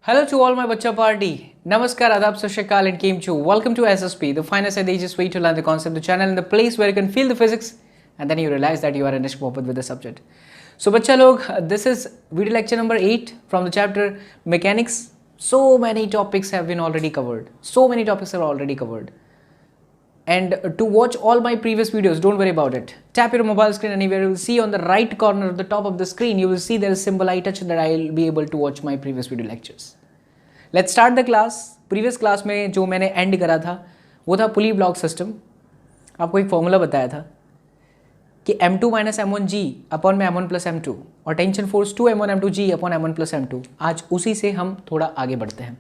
Hello to all my Bacha party. Namaskar, Adab, Sat Shri Akal and Kim Chu. Welcome to SSP, the finest and easiest way to learn the concept, the channel and the place where you can feel the physics and then you realize that you are an Ishq with the subject. So Bacha log, this is video lecture number 8 from the chapter Mechanics. So many topics have been already covered. So many topics are already covered. And to watch all my previous videos, don't worry about it. Tap your mobile screen anywhere. You will see on the right corner of the top of the screen, you will see there is symbol I touch that I will be able to watch my previous video lectures. Let's start the class. Previous class में जो मैंने and करा था वो था पुली block system. आपको एक formula बताया था कि m2 माइनस m1g अपॉन में m1 प्लस m2 और tension force 2m1 m2g upon m1 plus m2. आज उसी से हम थोड़ा आगे बढ़ते हैं.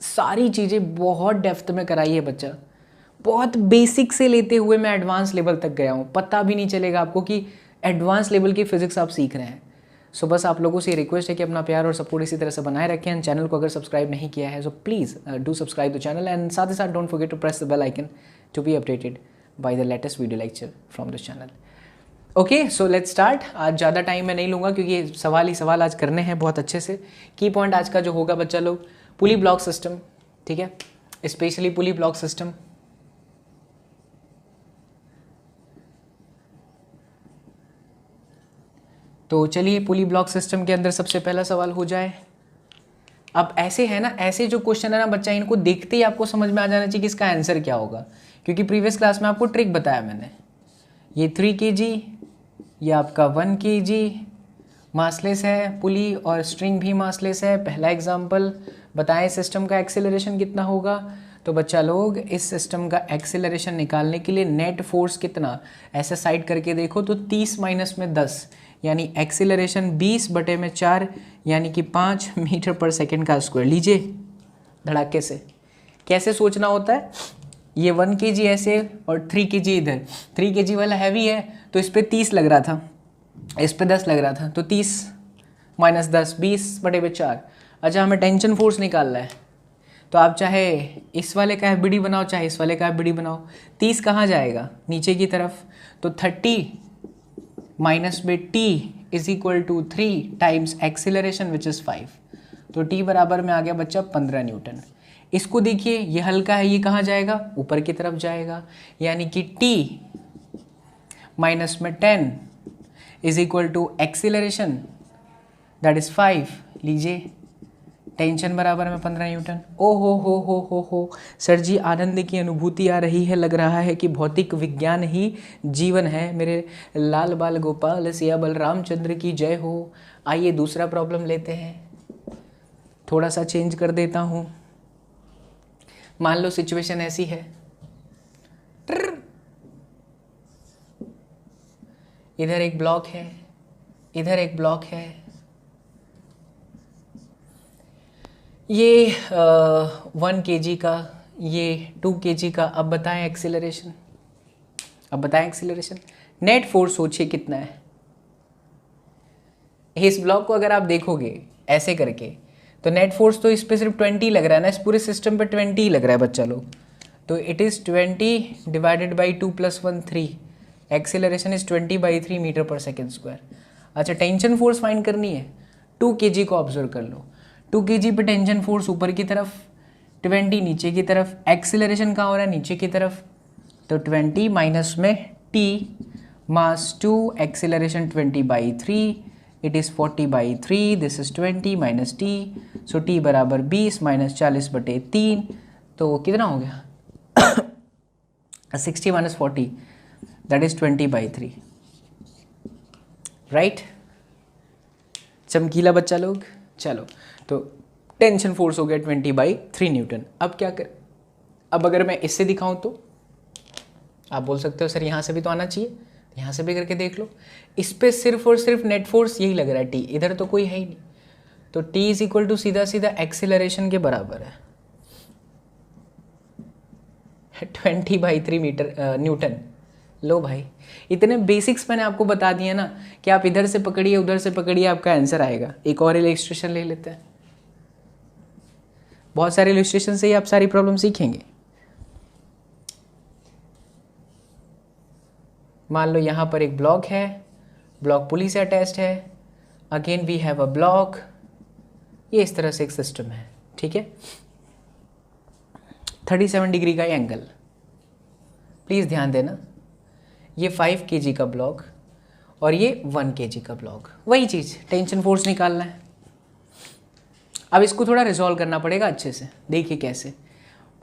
सारी चीज़ें बहुत डेप्थ में कराई है बच्चा. बहुत बेसिक से लेते हुए मैं एडवांस लेवल तक गया हूँ. पता भी नहीं चलेगा आपको कि एडवांस लेवल की फिजिक्स आप सीख रहे हैं. सो बस आप लोगों से रिक्वेस्ट है कि अपना प्यार और सपोर्ट इसी तरह से बनाए रखें. एंड चैनल को अगर सब्सक्राइब नहीं किया है so please do subscribe the channel and साथ ही साथ don't forget to press the bell icon to be updated by the latest video lecture from this channel. Okay, so let's start. आज ज़्यादा टाइम मैं नहीं लूँगा क्योंकि सवाल ही सवाल आज करने हैं बहुत अच्छे से. की पॉइंट आज का जो होगा बच्चा लोग, पुली ब्लॉक सिस्टम. ठीक है, स्पेशली पुली ब्लॉक सिस्टम. तो चलिए पुली ब्लॉक सिस्टम के अंदर सबसे पहला सवाल हो जाए. अब ऐसे है ना, ऐसे जो क्वेश्चन है ना बच्चा, इनको देखते ही आपको समझ में आ जाना चाहिए कि इसका आंसर क्या होगा. क्योंकि प्रीवियस क्लास में आपको ट्रिक बताया मैंने. ये 3 kg, ये आपका 1 kg मासलेस है पुली और स्ट्रिंग भी मासलेस है. पहला एग्जाम्पल बताएं सिस्टम का एक्सेलरेशन कितना होगा. तो बच्चा लोग इस सिस्टम का एक्सेलरेशन निकालने के लिए नेट फोर्स कितना, ऐसे साइड करके देखो तो 30 माइनस में 10 यानी एक्सेलरेशन 20/4 यानी कि 5 मीटर पर सेकेंड का स्क्वायर. लीजिए धड़ाके से. कैसे सोचना होता है, ये 1 kg ऐसे और 3 kg इधर. 3 kg वाला हैवी है तो इस पर 30 लग रहा था, इस पे 10 लग रहा था, तो 30 माइनस 10 20/4. अच्छा, हमें टेंशन फोर्स निकालना है तो आप चाहे इस वाले का एफबीडी बनाओ चाहे इस वाले का एफबीडी बनाओ. 30 कहाँ जाएगा, नीचे की तरफ. तो 30 माइनस में t is equal to 3 times acceleration which is 5. तो t बराबर में आ गया बच्चा 15 न्यूटन. इसको देखिए, ये हल्का है, ये कहाँ जाएगा, ऊपर की तरफ जाएगा. यानी कि t माइनस में 10 is equal to acceleration that is 5. लीजिए टेंशन बराबर में 15 न्यूटन. ओ हो सर जी, आनंद की अनुभूति आ रही है. लग रहा है कि भौतिक विज्ञान ही जीवन है. मेरे लाल बाल गोपाल सिया बलरामचंद्र की जय हो. आइए दूसरा प्रॉब्लम लेते हैं. थोड़ा सा चेंज कर देता हूँ. मान लो सिचुएशन ऐसी है, इधर एक ब्लॉक है, इधर एक ब्लॉक है. ये 1 kg का, ये 2 kg का. अब बताएं एक्सीलरेशन, अब बताएं एक्सीलरेशन. नेट फोर्स सोचिए कितना है. इस ब्लॉक को अगर आप देखोगे ऐसे करके तो नेट फोर्स तो इस पर सिर्फ 20 लग रहा है ना, इस पूरे सिस्टम पे 20 लग रहा है बच्चा लोग. तो it is 20 divided by 2 + 1 3. Acceleration is 20/3 meter पर सेकेंड स्क्वायर. अच्छा, टेंशन फोर्स फाइंड करनी है. 2 kg को ऑब्जर्व कर लो. 2 kg पे टेंशन फोर्स ऊपर की तरफ, 20 नीचे की तरफ. एक्सीलरेशन कहाँ हो रहा है, नीचे की तरफ. तो 20 माइनस में t mass 2 acceleration 20/3 it is 40/3. This is 20 minus t. So t बराबर 20 माइनस 40/3. तो कितना हो गया 60 माइनस 40 दैट इज 20/3. राइट, चमकीला बच्चा लोग. चलो, तो टेंशन फोर्स हो गया 20/3 न्यूटन. अब क्या कर, अब अगर मैं इससे दिखाऊं तो आप बोल सकते हो सर यहाँ से भी तो आना चाहिए, यहाँ से भी करके देख लो. इस पे सिर्फ और सिर्फ नेट फोर्स यही लग रहा है, टी. इधर तो कोई है ही नहीं. तो टी इज इक्वल टू सीधा सीधा एक्सीलरेशन के बराबर है 20/3 मीटर न्यूटन. लो भाई, इतने बेसिक्स मैंने आपको बता दिए ना कि आप इधर से पकड़िए उधर से पकड़िए, आपका आंसर आएगा. एक और इलस्ट्रेशन ले लेते हैं. बहुत सारे इलस्ट्रेशन से ही आप सारी प्रॉब्लम सीखेंगे. मान लो यहाँ पर एक ब्लॉक है, ब्लॉक पुली से अटैच्ड है again we have a block, ये इस तरह से एक सिस्टम है, ठीक है। 37 डिग्री का एंगल, प्लीज़ ध्यान देना, ये 5 kg का ब्लॉक और ये 1 kg का ब्लॉक, वही चीज़, टेंशन फोर्स निकालना है। अब इसको थोड़ा रिजॉल्व करना पड़ेगा अच्छे से, देखिए कैसे।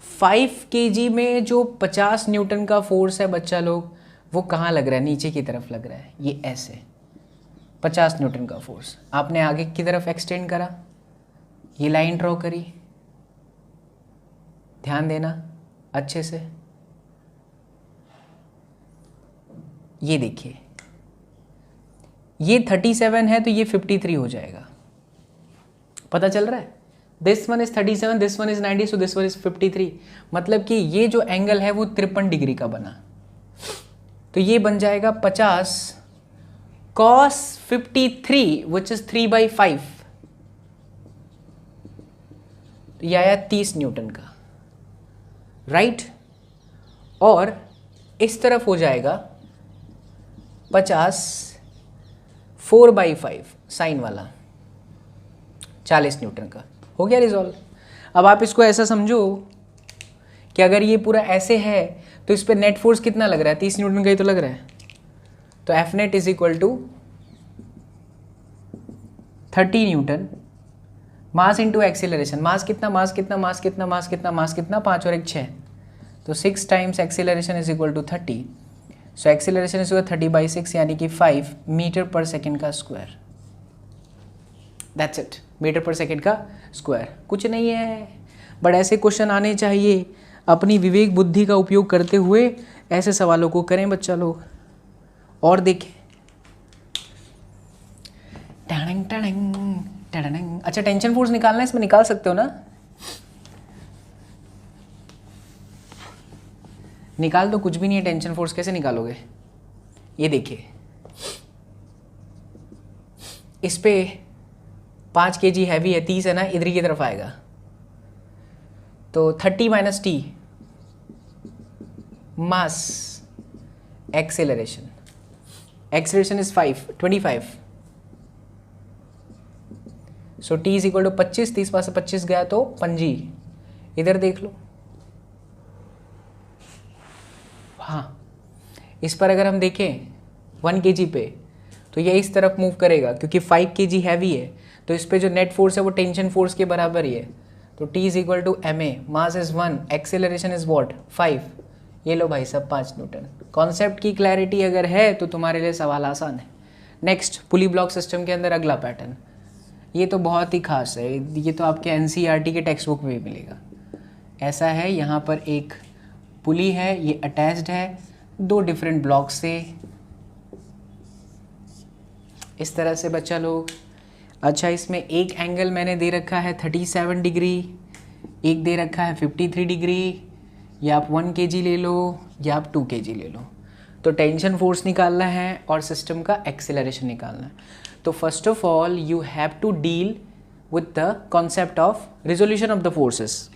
5 kg में जो 50 न्यूटन का फोर्स है बच्चा लोग, वो कहाँ लग रहा है, नीचे की तरफ लग रहा है, ये ऐसे 50 न्यूटन का फोर्स आपने आगे की तरफ एक्सटेंड करा, ये लाइन ड्रॉ करी, ध्यान देना अच्छे से, ये देखिए ये 37 है तो ये 53 हो जाएगा, पता चल रहा है। This one is 37, this one is 90, so this one is 53, मतलब कि ये जो एंगल है वो 53 डिग्री का बना, तो ये बन जाएगा 50 cos 53 विच इज 3/5, तो ये आया 30 न्यूटन का, राइट। और इस तरफ हो जाएगा 50 4/5 साइन वाला 40 न्यूटन का, हो गया रिजॉल्व। अब आप इसको ऐसा समझो कि अगर ये पूरा ऐसे है तो इस पर नेट फोर्स कितना लग रहा है, 30 न्यूटन का ही तो लग रहा है, तो F net is equal to 30 newton mass into acceleration, mass कितना, मास कितना, मास कितना, मास कितना, मास कितना, 5 और 1 6, तो 6 times acceleration is equal to 30, so acceleration is equal 30/6 यानी कि 5 मीटर पर सेकेंड का स्क्वायर, दैट्स इट, मीटर पर सेकेंड का स्क्वायर, कुछ नहीं है। बट ऐसे क्वेश्चन आने चाहिए, अपनी विवेक बुद्धि का उपयोग करते हुए ऐसे सवालों को करें बच्चा लोग। और देखें, टड़ंग टड़ंग टड़ंग, अच्छा टेंशन फोर्स निकालना है, इसमें निकाल सकते हो ना, निकाल दो, कुछ भी नहीं है, टेंशन फोर्स कैसे निकालोगे। ये देखिए इस पे 5 kg हैवी है, 30 है ना, इधर की तरफ आएगा, तो 30 - t mass acceleration, acceleration is 25, so t is equal to 25, 30 पास से 25 गया तो 5, इधर देख लो। हाँ, इस पर अगर हम देखें 1 kg पे, तो ये इस तरफ मूव करेगा, क्योंकि 5 kg हैवी है, तो इस पे जो नेट फोर्स है वो टेंशन फोर्स के बराबर ही है, तो t is equal to ma, mass is 1, acceleration is what 5, ये लो भाई सब 5 न्यूटन। कॉन्सेप्ट की क्लैरिटी अगर है तो तुम्हारे लिए सवाल आसान है। नेक्स्ट, पुली ब्लॉक सिस्टम के अंदर अगला पैटर्न, ये तो बहुत ही खास है, ये तो आपके NCERT के टेक्स्ट बुक में भी मिलेगा। ऐसा है, यहाँ पर एक पुली है, ये अटैच्ड है 2 डिफरेंट ब्लॉक से, इस तरह से बच्चा लोग। अच्छा, इसमें एक एंगल मैंने दे रखा है 37 डिग्री, एक दे रखा है 53 डिग्री, या आप 1 kg ले लो या आप 2 kg ले लो। तो टेंशन फोर्स निकालना है और सिस्टम का एक्सेलरेशन निकालना है। तो first of all you have to deal with the concept of resolution of the forces.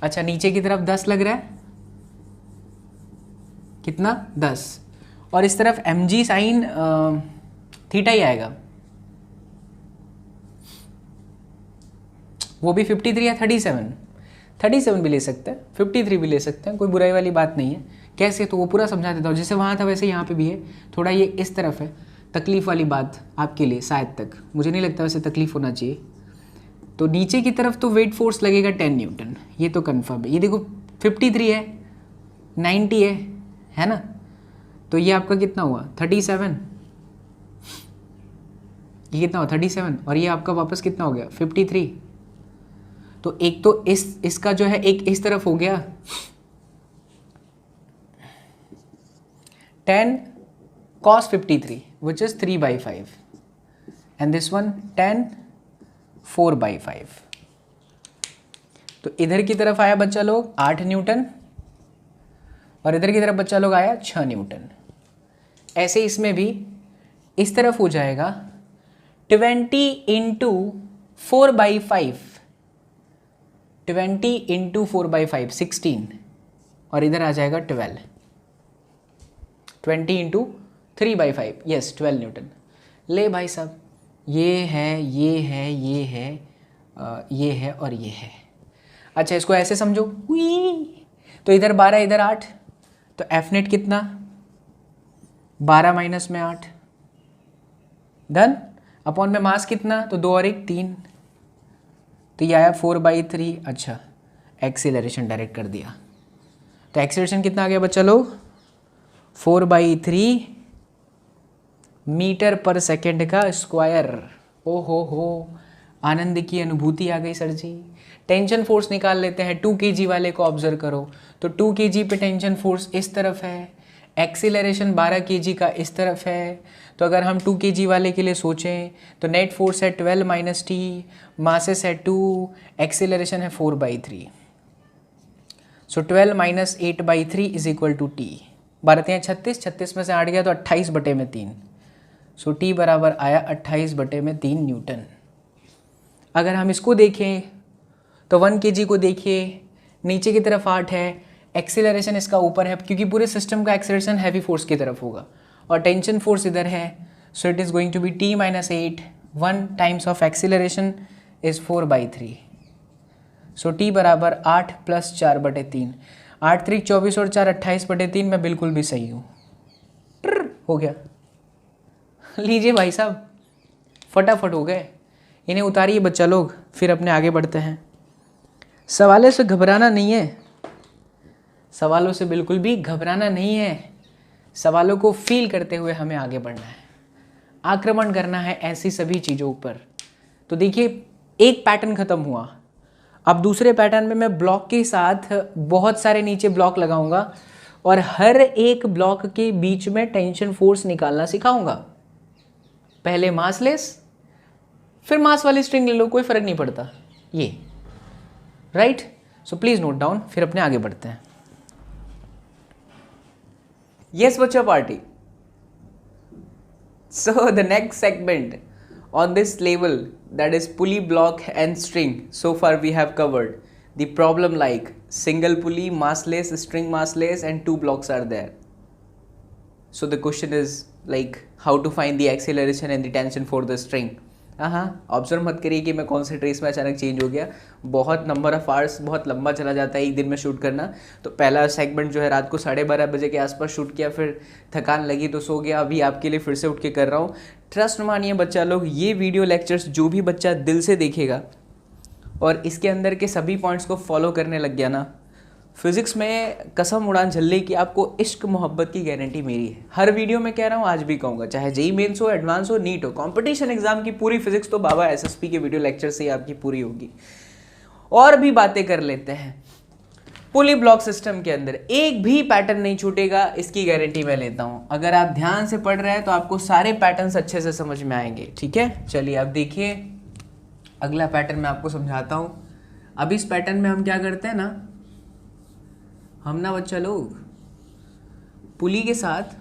अच्छा, नीचे की तरफ 10 लग रहा है, कितना 10, और इस तरफ mg साइन थीटा ही आएगा, वो भी 53 या 37 भी ले सकते हैं, 53 भी ले सकते हैं, कोई बुराई वाली बात नहीं है। कैसे, तो वो पूरा समझा देता हूँ, जैसे वहाँ था वैसे यहाँ पे भी है, थोड़ा ये इस तरफ है, तकलीफ़ वाली बात आपके लिए शायद तक, मुझे नहीं लगता वैसे तकलीफ़ होना चाहिए। तो नीचे की तरफ तो वेट फोर्स लगेगा 10 न्यूटन, ये तो कन्फर्म है। ये देखो 53 है, 90 है ना, तो ये आपका कितना हुआ 37, ये कितना हुआ 37, और ये आपका वापस कितना हो गया 53। तो एक तो इसका जो है एक इस तरफ हो गया 10 cos 53 which is 3/5 and this one 10 4/5। तो इधर की तरफ आया बच्चा लोग 8 न्यूटन और इधर की तरफ बच्चा लोग आया 6 न्यूटन। ऐसे इसमें भी इस तरफ हो जाएगा 20 × 4/5, 20 × 4/5 16, और इधर आ जाएगा 12, 20 × 3/5 यस 12 न्यूटन। ले भाई साहब ये है, ये है, ये है, ये है और ये है। अच्छा इसको ऐसे समझो, तो इधर 12 इधर 8, तो एफ नेट कितना 12 माइनस में 8 डन, अपॉन में मास कितना, तो 2 और 1 3, तो ये आया 4/3। अच्छा एक्सीलरेशन डायरेक्ट कर दिया, तो एक्सीलरेशन कितना आ गया बच्चा लोग 4/3 मीटर पर सेकेंड का स्क्वायर। ओ हो, आनंद की अनुभूति आ गई सर जी। टेंशन फोर्स निकाल लेते हैं, 2 kg वाले को ऑब्जर्व करो, तो 2 kg पे टेंशन फोर्स इस तरफ है, एक्सीलरेशन 12 kg का इस तरफ है। तो अगर हम 2 kg वाले के लिए सोचें तो नेट फोर्स है 12 माइनस टी, मासेस है 2, एक्सीलरेशन है 4/3। So 12 minus 8/3 is equal to T. 12 36, 36 में से 8 गया तो 28/3। सो टी बराबर आया 28/3 न्यूटन। अगर हम इसको देखें तो 1 kg को देखिए, नीचे की तरफ 8 है, एक्सीलरेशन इसका ऊपर है क्योंकि पूरे सिस्टम का एक्सीलरेशन हैवी फोर्स की तरफ होगा और टेंशन फोर्स इधर है। So it is going to be t minus 8, 1 times of acceleration is 4/3। So t बराबर 8 + 4/3, 8 3 24 और 4 28/3। मैं बिल्कुल भी सही हूँ, हो गया। लीजिए भाई साहब, फटाफट हो गए। इन्हें उतारिए बच्चा लोग, फिर अपने आगे बढ़ते हैं। सवालों से घबराना नहीं है, सवालों से बिल्कुल भी घबराना नहीं है। सवालों को फील करते हुए हमें आगे बढ़ना है, आक्रमण करना है ऐसी सभी चीज़ों पर। तो देखिए एक पैटर्न ख़त्म हुआ, अब दूसरे पैटर्न में मैं ब्लॉक के साथ बहुत सारे नीचे ब्लॉक लगाऊंगा और हर एक ब्लॉक के बीच में टेंशन फोर्स निकालना सिखाऊंगा। पहले मासलेस, फिर मास वाली स्ट्रिंग ले लो, कोई फर्क नहीं पड़ता ये, right. So please note down, फिर अपने आगे बढ़ते हैं। यस बच्चा party. So the next segment on this level, that is pulley block and string, so far we have covered the problem like single pulley, massless, string massless, and 2 blocks are there. So the question is like how to find the acceleration and the tension for the string. Observe मत करिए कि मैं कौन से trace में अचानक change हो गया, बहुत नंबर ऑफ आवर्स बहुत लंबा चला जाता है एक दिन में शूट करना। तो पहला सेगमेंट जो है रात को 12:30 बजे के आसपास शूट किया, फिर थकान लगी तो सो गया, अभी आपके लिए फिर से उठ के कर रहा हूँ। ट्रस्ट मानिए बच्चा लोग, ये वीडियो लेक्चर्स जो भी बच्चा दिल से देखेगा और इसके अंदर के सभी पॉइंट्स को फॉलो करने लग गया ना, फिजिक्स में कसम उड़ान झल्ले की आपको इश्क मोहब्बत की गारंटी मेरी है। हर वीडियो में कह रहा हूँ, आज भी कहूँगा, चाहे जेई मेंस हो, एडवांस हो, नीट हो, कंपटीशन एग्जाम की पूरी फिजिक्स तो बाबा एसएसपी के वीडियो लेक्चर से ही आपकी पूरी होगी। और भी बातें कर लेते हैं। पुली ब्लॉक सिस्टम के अंदर एक भी पैटर्न नहीं छूटेगा, इसकी गारंटी मैं लेता हूँ। अगर आप ध्यान से पढ़ रहे हैं तो आपको सारे पैटर्न्स अच्छे से समझ में आएंगे, ठीक है। चलिए अब देखिए अगला पैटर्न मैं आपको समझाता हूँ। अब इस पैटर्न में हम क्या करते हैं ना, हम ना बच्चा लोग पुली के साथ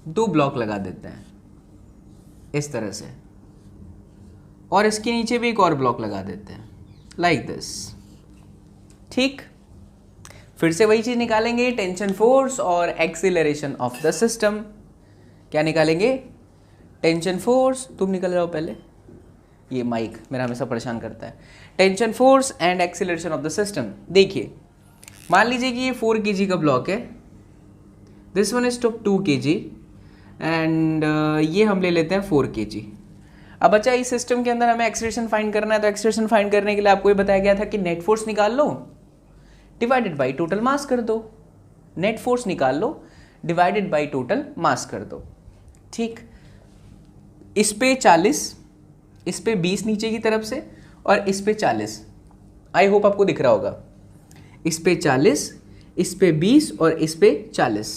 2 ब्लॉक लगा देते हैं इस तरह से, और इसके नीचे भी एक और ब्लॉक लगा देते हैं लाइक दिस, ठीक। फिर से वही चीज निकालेंगे, टेंशन फोर्स और एक्सीलरेशन ऑफ द सिस्टम। क्या निकालेंगे? Tension force. तुम निकल रहे हो पहले, ये माइक मेरा हमेशा परेशान करता है। Tension force and acceleration of the system. देखिए मान लीजिए कि ये 4 kg का ब्लॉक है, this one is 2 kg and ये हम ले लेते हैं 4 kg। अब बच्चा इस सिस्टम के अंदर हमें एक्सीलरेशन फाइंड करना है, तो एक्सीलरेशन फाइंड करने के लिए आपको ये बताया गया था कि नेट फोर्स निकाल लो डिवाइडेड बाई टोटल मास कर दो। नेट फोर्स निकाल लो डिवाइडेड बाई टोटल मास कर दो, ठीक। इस पे 40, इस पे 20 नीचे की तरफ से, और इस पे 40। आई होप आपको दिख रहा होगा। इस पे 40, इस पे 20 और इस पे 40,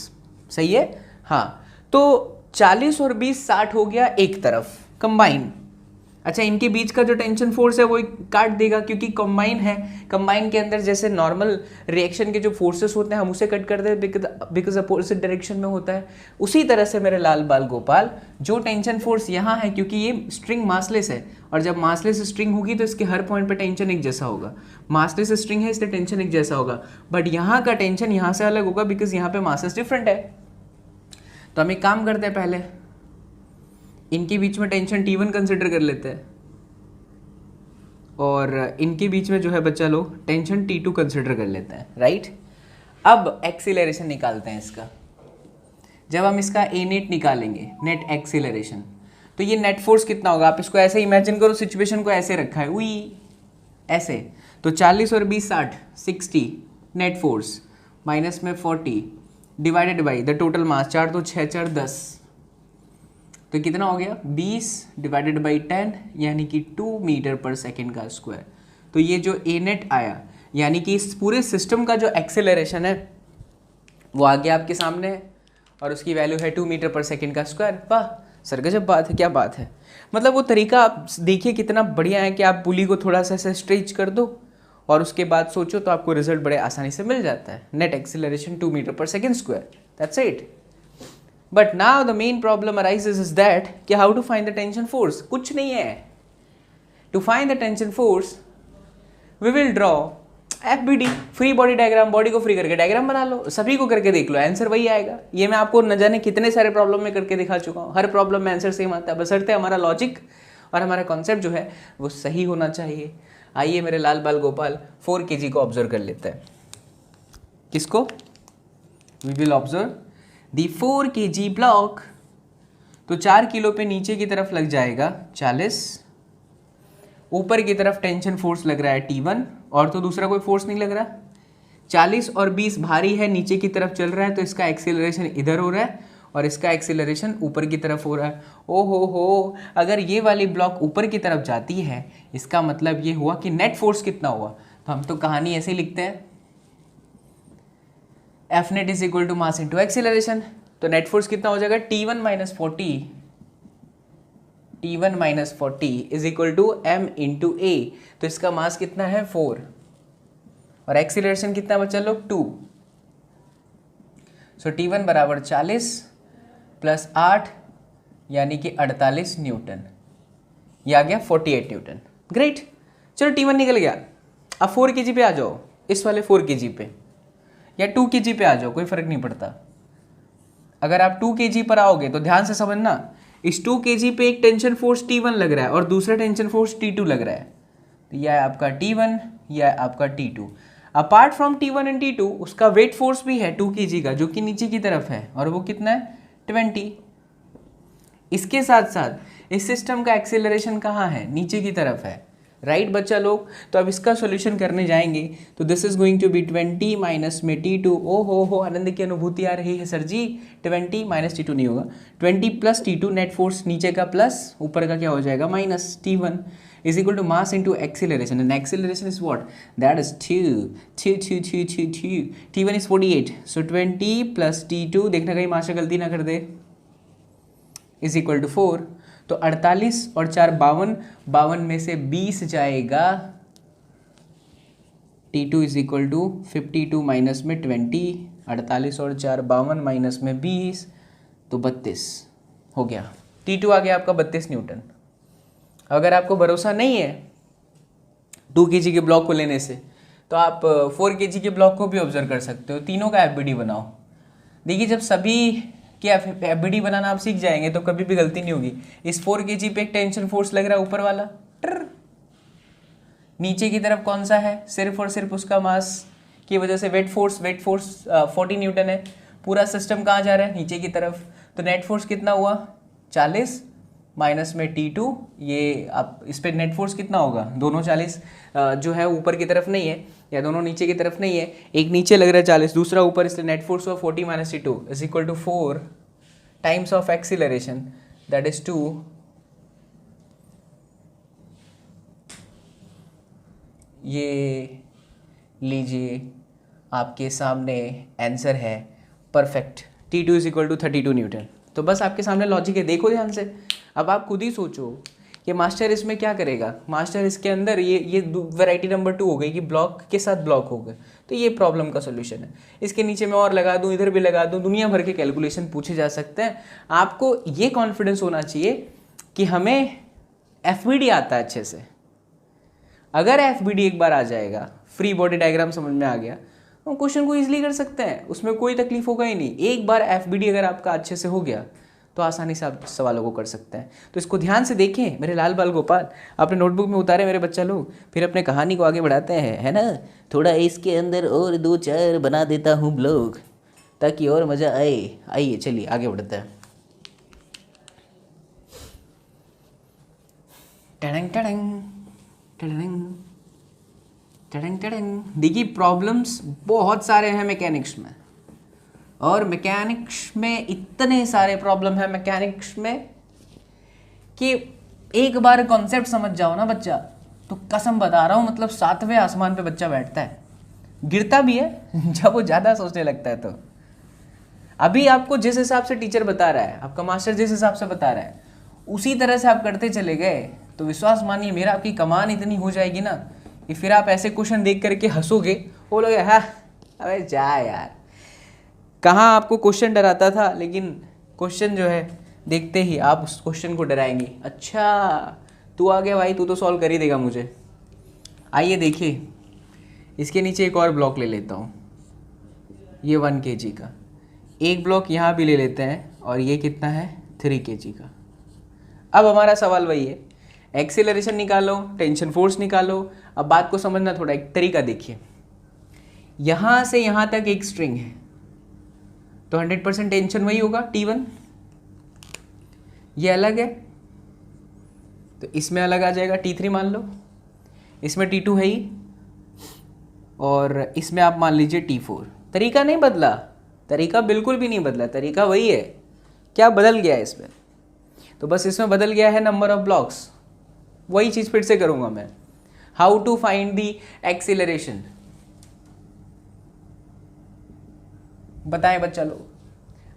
सही है। हाँ, तो 40 और 20 60 हो गया एक तरफ कंबाइन। अच्छा, इनके बीच का जो टेंशन फोर्स है वो काट देगा क्योंकि कंबाइन है। कंबाइन के अंदर जैसे नॉर्मल रिएक्शन के जो फोर्सेस होते हैं हम उसे कट करते हैं बिकॉज अपोजिट डायरेक्शन में होता है। उसी तरह से मेरे लाल बाल गोपाल, जो टेंशन फोर्स यहाँ है क्योंकि ये स्ट्रिंग मासलेस है, और जब मासलेस स्ट्रिंग होगी तो इसके हर पॉइंट पे टेंशन एक जैसा होगा। मासलेस स्ट्रिंग है इसलिए टेंशन एक जैसा होगा, बट यहाँ का टेंशन यहाँ से अलग होगा बिकॉज यहाँ पे मासेस डिफरेंट है। तो हम एक काम करते हैं, पहले इनके बीच में टेंशन T1 कंसिडर कर लेते हैं और इनके बीच में जो है बच्चा लोग टेंशन T2 कंसिडर कर लेते हैं, राइट। अब एक्सीलरेशन निकालते हैं इसका। जब हम इसका ए नेट निकालेंगे, नेट एक्सीलरेशन, तो ये नेट फोर्स कितना होगा? आप इसको ऐसे इमेजिन करो, सिचुएशन को ऐसे रखा है, उई ऐसे, तो 40 और 20 60 60 नेट फोर्स माइनस में 40 divided by the total mass, 4 तो 6 4 10, तो कितना हो गया? 20 डिवाइडेड बाई 10 यानी कि 2 मीटर पर सेकेंड का स्क्वायर। तो ये जो ए नेट आया यानी कि इस पूरे सिस्टम का जो एक्सेलरेशन है वो आगे आपके सामने है और उसकी वैल्यू है 2 मीटर पर सेकेंड का स्क्वायर। वाह सर गजब बात है, क्या बात है। मतलब वो तरीका आप देखिए कितना बढ़िया है कि आप पुली को थोड़ा सा ऐसे स्ट्रेच कर दो और उसके बाद सोचो तो आपको रिजल्ट बड़े आसानी से मिल जाता है। नेट एक्सेलरेशन 2 मीटर पर second square, that's it. But now the main problem arises is that कि how to find the tension force. कुछ नहीं है, to find the tension force we will draw FBD, free body diagram. Body को free करके diagram बना लो, सभी को करके देख लो, आंसर वही आएगा। ये मैं आपको न जाने कितने सारे प्रॉब्लम में करके दिखा चुका हूँ, हर प्रॉब्लम में आंसर सेम आता है, बशर्ते हमारा लॉजिक और हमारा कॉन्सेप्ट जो है वो सही होना चाहिए। आइए मेरे लाल बाल गोपाल 4 kg को ऑब्जर्व कर लेते हैं। किसको? We will observe the 4 kg block. तो 4 किलो पे नीचे की तरफ लग जाएगा 40, ऊपर की तरफ टेंशन फोर्स लग रहा है T1 और तो दूसरा कोई फोर्स नहीं लग रहा। 40 और 20 भारी है, नीचे की तरफ चल रहा है, तो इसका एक्सेलरेशन इधर हो रहा है और इसका एक्सेलरेशन ऊपर की तरफ हो रहा है। ओ हो, अगर ये वाली ब्लॉक ऊपर की तरफ जाती है इसका मतलब ये हुआ कि नेट फोर्स कितना हुआ। तो हम तो कहानी ऐसे ही लिखते हैं, F net is equal to mass into acceleration. तो नेट फोर्स कितना हो जाएगा? T1 minus 40 is equal to M into A. तो इसका मास कितना है? 4 और एक्सीलरेशन कितना बचा लोग? 2। सो T1 बराबर 40 प्लस 8 यानी कि 48 न्यूटन। ये आ गया 48 न्यूटन। ग्रेट, चलो T1 निकल गया। अब 4 kg पे आ जाओ, इस वाले 4 kg पे या 2 kg पे आ जाओ, कोई फर्क नहीं पड़ता। अगर आप 2 kg पर आओगे तो ध्यान से समझना, इस 2 kg पे एक टेंशन फोर्स T1 लग रहा है और दूसरा टेंशन फोर्स T2 लग रहा है। तो यह है आपका T1, यह है आपका T2। Apart from T1 and T2 उसका वेट फोर्स भी है 2 kg का, जो कि नीचे की तरफ है, और वो कितना है? 20। इसके साथ साथ इस सिस्टम का एक्सेलरेशन कहाँ है? नीचे की तरफ है, राइट बच्चा लोग। तो अब इसका सॉल्यूशन करने जाएंगे तो this is going to be 20 minus में T2। ओ हो, आनंद की अनुभूति आ रही है सर जी। 20 माइनस T2 नहीं होगा, 20 प्लस T2, नेट फोर्स नीचे का प्लस ऊपर का क्या हो जाएगा? Minus. T1 is equal to mass into acceleration, and acceleration is what? That is 2। T1 is 48, so 20 plus T2, देखना कहीं माशा गलती ना कर दे, is equal to 4। तो 48 और 4 52, 52 में से 20 जाएगा। T2 is equal to 52 minus में 20, 48 और 4 52 माइनस में 20, तो 32 हो गया। T2 आ गया आपका 32 न्यूटन। अगर आपको भरोसा नहीं है 2 kg के ब्लॉक को लेने से, तो आप 4 kg के ब्लॉक को भी ऑब्जर्व कर सकते हो। तीनों का FBD बनाओ। देखिए जब सभी के FBD बनाना आप सीख जाएंगे तो कभी भी गलती नहीं होगी। इस 4 kg पे एक टेंशन फोर्स लग रहा है ऊपर वाला, नीचे की तरफ कौन सा है? सिर्फ और सिर्फ उसका मास की वजह से वेट फोर्स 40 न्यूटन है। पूरा सिस्टम कहाँ जा रहा है? नीचे की तरफ। तो नेट फोर्स कितना हुआ? 40 माइनस में T2, ये आप इस पर नेट फोर्स कितना होगा? दोनों 40 जो है ऊपर की तरफ नहीं है या दोनों नीचे की तरफ नहीं है, एक नीचे लग रहा है 40, दूसरा ऊपर, इसलिए नेट फोर्स हुआ 40 minus T2 is equal to 4 times of acceleration, that is 2। ये लीजिए आपके सामने आंसर है perfect. T2 is equal to 32 newton. तो बस आपके सामने लॉजिक है, देखो ध्यान से। अब आप खुद ही सोचो कि मास्टर इसमें क्या करेगा। मास्टर इसके अंदर ये वैरायटी नंबर 2 हो गई कि ब्लॉक के साथ ब्लॉक हो गए, तो ये प्रॉब्लम का सोल्यूशन है। इसके नीचे मैं और लगा दूं, इधर भी लगा दूं, दुनिया भर के कैलकुलेशन पूछे जा सकते हैं। आपको ये कॉन्फिडेंस होना चाहिए कि हमें FBD आता है अच्छे से। अगर FBD एक बार आ जाएगा, फ्री बॉडी डायग्राम समझ में आ गया, तो क्वेश्चन को ईजिली कर सकते हैं, उसमें कोई तकलीफ होगा ही नहीं। एक बार FBD अगर आपका अच्छे से हो गया तो आसानी से आप सवालों को कर सकते हैं। तो इसको ध्यान से देखें मेरे लाल बाल गोपाल, अपने नोटबुक में उतारे मेरे बच्चा लोग, फिर अपने कहानी को आगे बढ़ाते हैं, है ना। थोड़ा इसके अंदर और 2-4 बना देता हूँ ब्लॉग ताकि और मज़ा आए। आइए चलिए आगे बढ़ते हैं। टड़ंग टड़ंग टड़ंग टड़ंग टड़ंग। देखिए प्रॉब्लम्स बहुत सारे हैं मैकेनिक्स में, और मैकेनिक्स में इतने सारे प्रॉब्लम है मैकेनिक्स में कि एक बार कॉन्सेप्ट समझ जाओ ना बच्चा, तो कसम बता रहा हूँ मतलब 7वें आसमान पे बच्चा बैठता है, गिरता भी है जब वो ज़्यादा सोचने लगता है। तो अभी आपको जिस हिसाब से टीचर बता रहा है, आपका मास्टर जिस हिसाब से बता रहा है, उसी तरह से आप करते चले गए तो विश्वास मानिए मेरा आपकी कमान इतनी हो जाएगी ना कि फिर आप ऐसे क्वेश्चन देख करके हंसोगे, बोलोगे हाँ अबे जा यार, कहाँ आपको क्वेश्चन डराता था, लेकिन क्वेश्चन जो है देखते ही आप उस क्वेश्चन को डराएंगे। अच्छा तू आ गया भाई, तू तो सॉल्व कर ही देगा मुझे। आइए देखिए इसके नीचे एक और ब्लॉक ले लेता हूँ, ये 1 kg का एक ब्लॉक यहाँ भी ले लेते हैं, और ये कितना है 3 kg का। अब हमारा सवाल वही है, एक्सीलरेशन निकालो, टेंशन फोर्स निकालो। अब बात को समझना थोड़ा, एक तरीका देखिए, यहाँ से यहाँ तक एक स्ट्रिंग है तो 100% टेंशन वही होगा T1, ये अलग है तो इसमें अलग आ जाएगा T3 मान लो, इसमें T2 है ही, और इसमें आप मान लीजिए T4। तरीका नहीं बदला, तरीका बिल्कुल भी नहीं बदला, तरीका वही है। क्या बदल गया है इसमें? तो बस इसमें बदल गया है नंबर ऑफ ब्लॉक्स। वही चीज़ फिर से करूँगा मैं, how to find the acceleration. बताएं बच्चा लोग,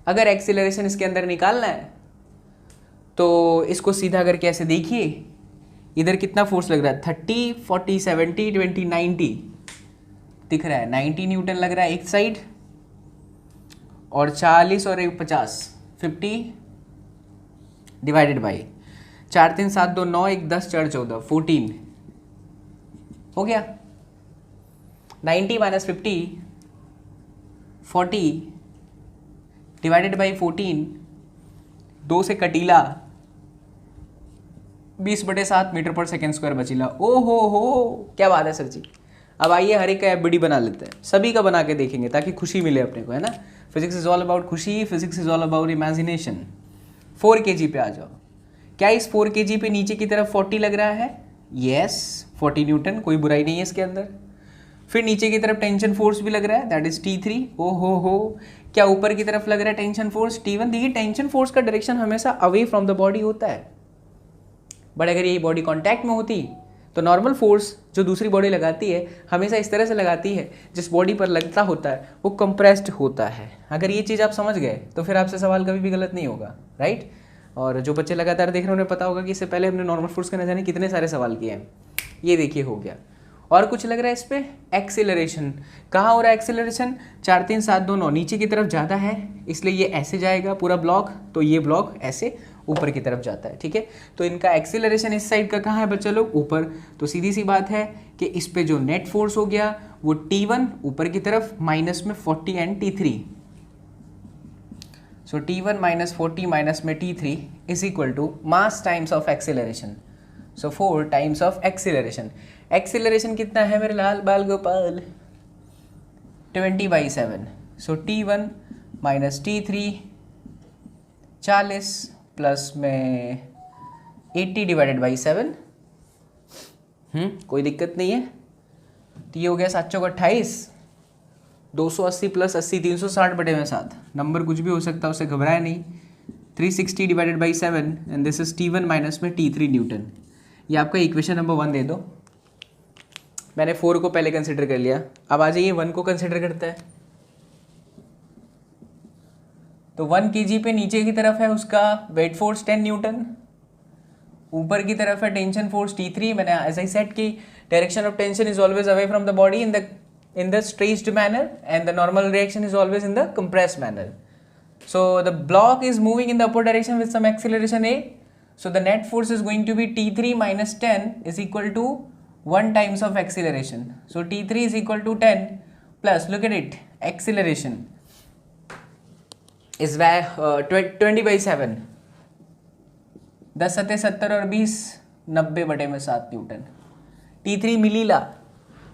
अगर एक्सीलरेशन इसके अंदर निकालना है तो इसको सीधा करके ऐसे देखिए, इधर कितना फोर्स लग रहा है 30, 40, 70, 20, 90 दिख रहा है, 90 न्यूटन लग रहा है एक साइड, और 40 और 50 50 डिवाइडेड बाई 4 3 7 2 9 1 10 4 14 14 हो गया। 90 माइनस 50 40 डिवाइडेड बाई 14, 2 से कटीला 20/7 मीटर पर सेकेंड स्क्वायर बचीला। ओ हो क्या बात है सर जी। अब आइए हर एक का एफबीडी बना लेते हैं, सभी का बना के देखेंगे ताकि खुशी मिले अपने को, है ना। फिजिक्स इज ऑल अबाउट खुशी, physics is all about imagination. 4 kg पे आ जाओ, क्या इस 4 kg पे नीचे की तरफ 40 लग रहा है? यस 40 न्यूटन, कोई बुराई नहीं है इसके अंदर। फिर नीचे की तरफ टेंशन फोर्स भी लग रहा है, दैट इज T3। ओ हो क्या ऊपर की तरफ लग रहा है टेंशन फोर्स T1। देखिए टेंशन फोर्स का डायरेक्शन हमेशा अवे फ्रॉम द बॉडी होता है, बट अगर ये बॉडी कांटेक्ट में होती तो नॉर्मल फोर्स जो दूसरी बॉडी लगाती है हमेशा इस तरह से लगाती है, जिस बॉडी पर लगता होता है वो कंप्रेस्ड होता है। अगर ये चीज़ आप समझ गए तो फिर आपसे सवाल कभी भी गलत नहीं होगा, राइट। और जो बच्चे लगातार देख रहे हैं उन्हें पता होगा कि इससे पहले हमने नॉर्मल फोर्स के न जाने कितने सारे सवाल किए हैं। ये देखिए हो गया। और कुछ लग रहा है इस पर एक्सीलरेशन, कहाँ हो रहा है एक्सीलरेशन? 4 3 7 2 9 नीचे की तरफ ज़्यादा है, इसलिए ये ऐसे जाएगा पूरा ब्लॉक, तो ये ब्लॉक ऐसे ऊपर की तरफ जाता है, ठीक है। तो इनका एक्सीलरेशन इस साइड का कहाँ है बच्चा लोग? ऊपर। तो सीधी सी बात है कि इस पे जो नेट फोर्स हो गया वो T1 ऊपर की तरफ माइनस में 40 and T3। So T1 minus 40 minus में T3 is equal to mass times of acceleration. So 4 times of acceleration. Acceleration कितना है मेरे लाल बाल गोपाल? 20/7। सो T1 माइनस T3 40 प्लस में 80 डिवाइडेड बाई 7। कोई दिक्कत नहीं है। तो ये हो गया 7 चौक 28, 280 प्लस 80 360/7। नंबर कुछ भी हो सकता है, उससे घबराए नहीं। 360 divided by 7 and this is T1 minus में T3 न्यूटन। ये आपका इक्वेशन नंबर 1 दे दो। मैंने 4 को पहले कंसिडर कर लिया, अब आ जाइए 1 को कंसिडर करते हैं। तो 1 kg पे नीचे की तरफ है उसका वेट फोर्स 10 न्यूटन, ऊपर की तरफ है टेंशन फोर्स T3। मैंने एज आई सेड कि direction of tension is always away from the body in the stretched manner and the normal reaction is always in the compressed manner. So the block is moving in the upward direction with some acceleration a. So the net force is going to be T3 minus 10 is equal to 1 times of acceleration. So T3 is equal to 10 plus, look at it, acceleration is 20/7. 10 सत्ते 70 और 20 90/7 Newton. T3 मिलीला,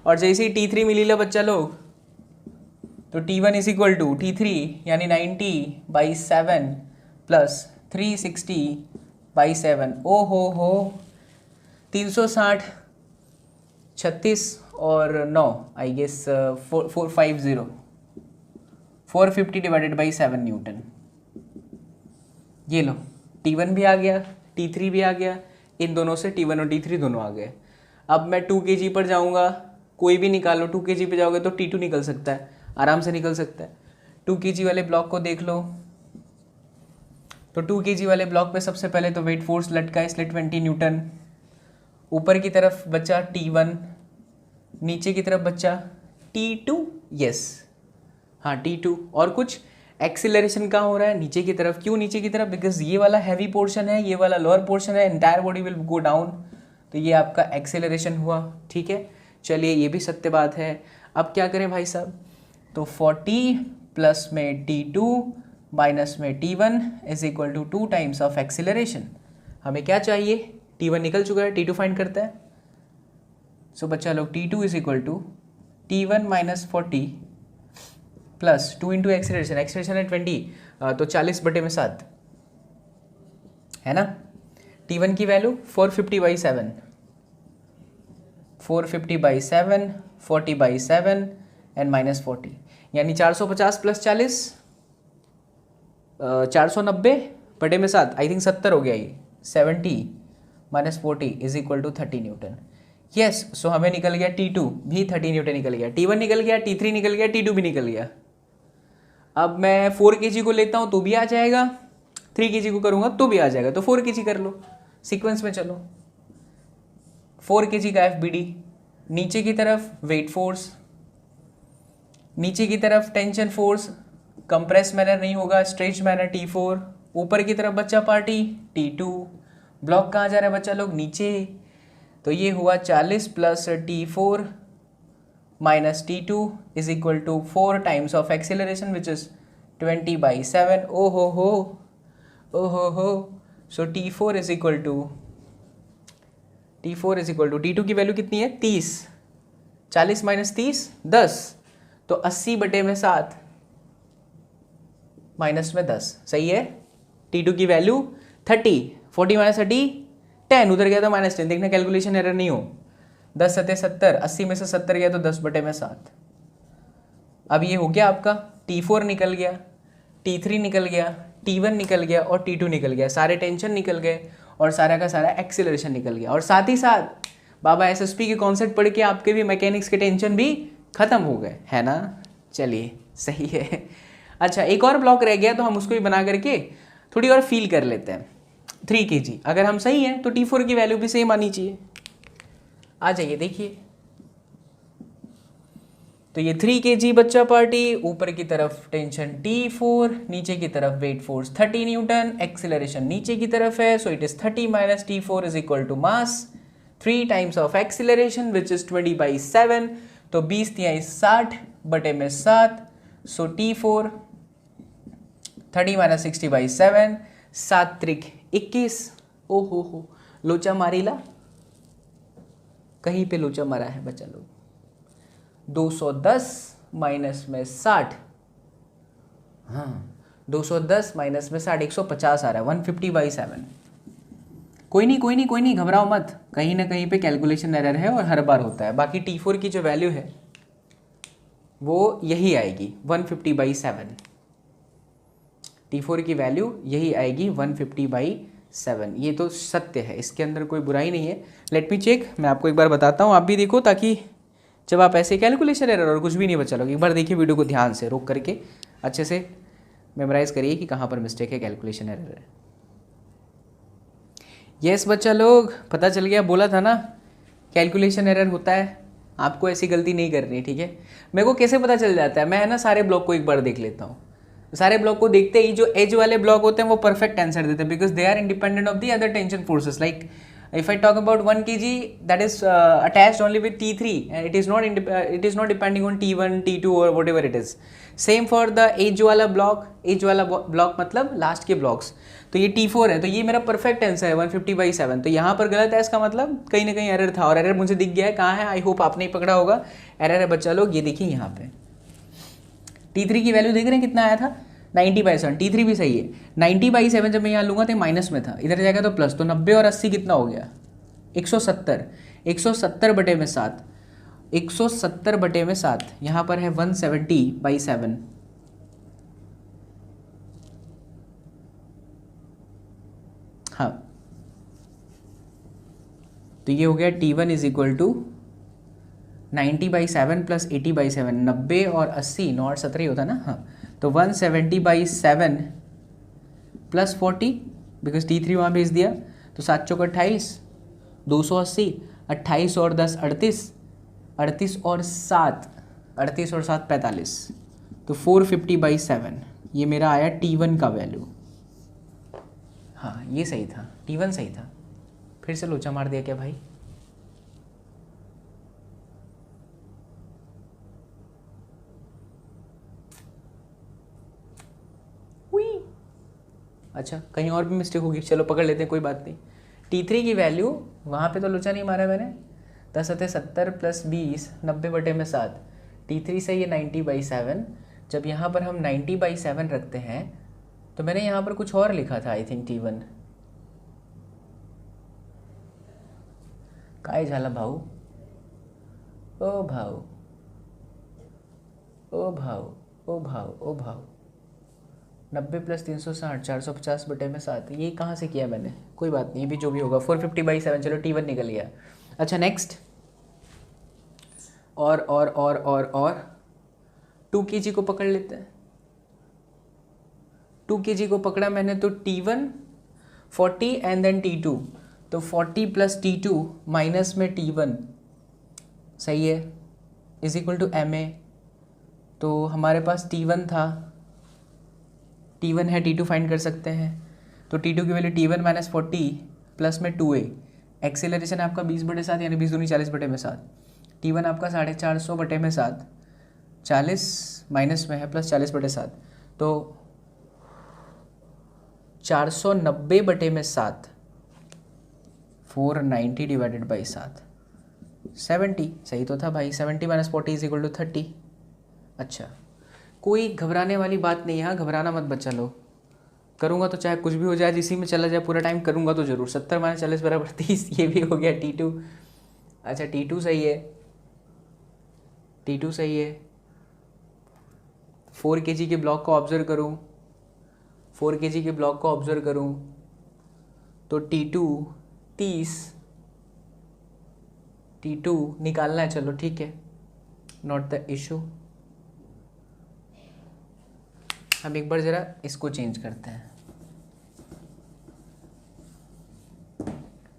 और जैसे ही T3 मिलीला बच्चा लोग, तो T1 is equal to T3 यानी 90/7 प्लस 360/7। ओ हो 360 36 और 9 आई गेस 450/7 न्यूटन। ये लो T1 भी आ गया, T3 भी आ गया, इन दोनों से T1 और T3 दोनों आ गए। अब मैं 2 kg पर जाऊंगा, कोई भी निकालो, 2 kg पे जाओगे तो T2 निकल सकता है, आराम से निकल सकता है। 2 kg वाले ब्लॉक को देख लो, तो 2 kg वाले ब्लॉक पे सबसे पहले तो वेट फोर्स लटका है इसलिए 20 न्यूटन। ऊपर की तरफ बच्चा T1, नीचे की तरफ बच्चा T2, यस हाँ T2। और कुछ एक्सीलरेशन कहाँ हो रहा है? नीचे की तरफ। क्यों नीचे की तरफ? बिकॉज ये वाला हैवी पोर्शन है, ये वाला लोअर पोर्शन है, entire body will go down, तो ये आपका एक्सेलरेशन हुआ। ठीक है, चलिए ये भी सत्य बात है। अब क्या करें भाई साहब? तो 40 प्लस में T2 माइनस में T1 is equal to 2 times of acceleration. हमें क्या चाहिए? T1 निकल चुका है, T2 फाइंड करते हैं। सो बच्चा लोग T2 is equal to T1 minus 40 plus 2 into acceleration, acceleration है 20, तो 40/7 है ना। T1 की वैल्यू 450/7, 450/7, 40/7 एंड माइनस 40, यानी 450 प्लस 40 490/7, आई थिंक 70 हो गया ये। 70 minus 40 is equal to 30 newton. Yes, so हमें निकल गया T2 भी 30 न्यूटन निकल गया, T1 निकल गया, T3 निकल गया, T2 भी निकल गया। अब मैं 4 kg को लेता हूँ तो भी आ जाएगा, 3 kg को करूँगा तो भी आ जाएगा, तो 4 kg कर लो, सीक्वेंस में चलो। 4 kg का FBD, नीचे की तरफ वेट फोर्स, नीचे की तरफ टेंशन फोर्स, कंप्रेस मैनर नहीं होगा, स्ट्रेच मैनर T4, ऊपर की तरफ बच्चा पार्टी T2, ब्लॉक कहाँ जा रहा है बच्चा लोग? नीचे, तो ये हुआ 40 plus T4 minus T2 is equal to 4 times of acceleration which is 20/7। ओ हो, so T4 is equal to T2 की वैल्यू कितनी है? 30, 40 माइनस 30 10, तो 80/7 माइनस में 10, सही है। T2 की वैल्यू 30, 40 माइनस 30 10, उधर गया तो -10, देखना कैलकुलेशन एरर नहीं हो। 10 सत्ते 70, 80 में से 70 गया तो 10/7। अब ये हो गया आपका, T4 निकल गया, T3 निकल गया, T1 निकल गया और T2 निकल गया, सारे टेंशन निकल गए और सारा का सारा एक्सेलरेशन निकल गया। और साथ ही साथ बाबा SSP के कॉन्सेप्ट पढ़ के आपके भी मैकेनिक्स के टेंशन भी खत्म हो गए, है ना। चलिए सही है। अच्छा, एक और ब्लॉक रह गया तो हम उसको भी बना करके थोड़ी और फील कर लेते हैं। 3 kg, अगर हम सही हैं तो T4 की वैल्यू भी सेम आनी चाहिए। आ जाइए देखिए, तो ये 3 kg बच्चा पार्टी, ऊपर की तरफ टेंशन T4, नीचे की तरफ वेट फोर्स 30 न्यूटन, एक्सीलरेशन नीचे की तरफ है, so it is 30 minus T4 is equal to mass 3 times of acceleration which is 20/7, तो 20 × 60/7, सो T4 30 माइनस 60/7, 7 त्रिक 21। ओ हो, लोचा मारीला, कहीं पे लोचा मारा है बच्चा लोग। 210 माइनस में 60, हाँ 210 माइनस में 60, 150 आ रहा है, 150/7। कोई नहीं, घबराओ मत, कहीं ना कहीं पे कैलकुलेशन एरर है और हर बार होता है। बाकी T4 की जो वैल्यू है वो यही आएगी 150/7, T4 की वैल्यू यही आएगी 150/7। ये तो सत्य है, इसके अंदर कोई बुराई नहीं है। लेट मी चेक, मैं आपको एक बार बताता हूँ, आप भी देखो, ताकि जब आप ऐसे कैलकुलेशन एरर और कुछ भी नहीं बचा लोगे, एक बार देखिए वीडियो को ध्यान से रोक करके, अच्छे से मेमोराइज करिए कि कहाँ पर मिस्टेक है, कैलकुलेशन एरर है। यस बच्चा लोग, पता चल गया, बोला था ना कैलकुलेशन एरर होता है, आपको ऐसी गलती नहीं करनी, ठीक है। मेरे को कैसे पता चल जाता है? मैं है ना सारे ब्लॉक को एक बार देख लेता हूँ, सारे ब्लॉक को देखते ही जो एज वाले ब्लॉक होते हैं वो परफेक्ट आंसर देते हैं, because they are independent of the other tension forces. Like If I talk about 1 kg, that is attached only with T3, and it is not depending on T1, T2 or whatever it is. Same for the edge वाला block मतलब last के blocks. तो ये T4 है, तो ये मेरा perfect answer है 150/7. तो यहाँ पर गलत है, इसका मतलब कहीं ना कहीं एरर था, और एरर मुझे दिख गया है कहाँ है. आई होप आपने ही पकड़ा होगा. एरर है बच्चा लोग, ये देखिए यहाँ पे T3 की वैल्यू देख रहे हैं कितना आया था 90/7. T3 भी सही है. 90/7 जब मैं यहाँ लूँगा तो माइनस में था, इधर जाएगा तो प्लस. तो 90 और 80 कितना हो गया 170. 170/7. 170/7 यहाँ पर है 170/7. हाँ, तो ये हो गया T1 is equal to 90/7 plus 80/7. 90 और 80 9 और 17 होता है ना. हाँ, तो 170/7 प्लस 40 बिकॉज T3 वहाँ भेज दिया. तो 7 चौक 28, 280, 28 और 10 38, 38 और 7 45. तो 450/7 ये मेरा आया T1 का वैल्यू. हाँ, ये सही था, T1 सही था. फिर से लोचा मार दिया क्या भाई? अच्छा, कहीं और भी मिस्टेक होगी, चलो पकड़ लेते हैं, कोई बात नहीं. T3 की वैल्यू वहाँ पे तो लोचा नहीं मारा मैंने. 10 × 70 प्लस 20 90/7. T3 से ये 90/7. जब यहाँ पर हम 90/7 रखते हैं तो मैंने यहाँ पर कुछ और लिखा था. आई थिंक T1 काय झाला भाऊ. ओ भाऊ, ओ भाऊ, ओ भाऊ, ओ भाऊ. 90 + 360 450/7. ये कहाँ से किया मैंने, कोई बात नहीं, ये भी जो भी होगा 450/7. चलो T1 निकल गया. अच्छा नेक्स्ट, और 2 kg को पकड़ लेते हैं. 2 kg को पकड़ा मैंने तो T1 40 एंड देन T2. तो 40 + T2 माइनस में T1 सही है इज इक्वल टू MA. तो हमारे पास T1 था, T1 है, T2 फाइंड कर सकते हैं. तो T2 की वैल्यू T1 - 40 प्लस में 2A. एक्सेलरेशन आपका 20/7 यानी 20 दूनी 40/7. T1 आपका 450/7, 40 माइनस में है प्लस 40/7. तो 490/7 490/7 70. सही तो था भाई. 70 - 40 इज इक्वल टू 30. अच्छा, कोई घबराने वाली बात नहीं है. हाँ, घबराना मत बच्चा लोग. करूँगा तो चाहे कुछ भी हो जाए, इसी में चला जाए पूरा टाइम, करूँगा तो ज़रूर. 70 - 40 = 30. ये भी हो गया T2. अच्छा, T2 सही है, T2 सही है. 4 kg के ब्लॉक को ऑब्जर्व करूँ, 4 kg के ब्लॉक को ऑब्जर्व करूँ तो T2 30. T2 निकालना है, चलो ठीक है, नॉट द इशू. हम एक बार ज़रा इसको चेंज करते हैं.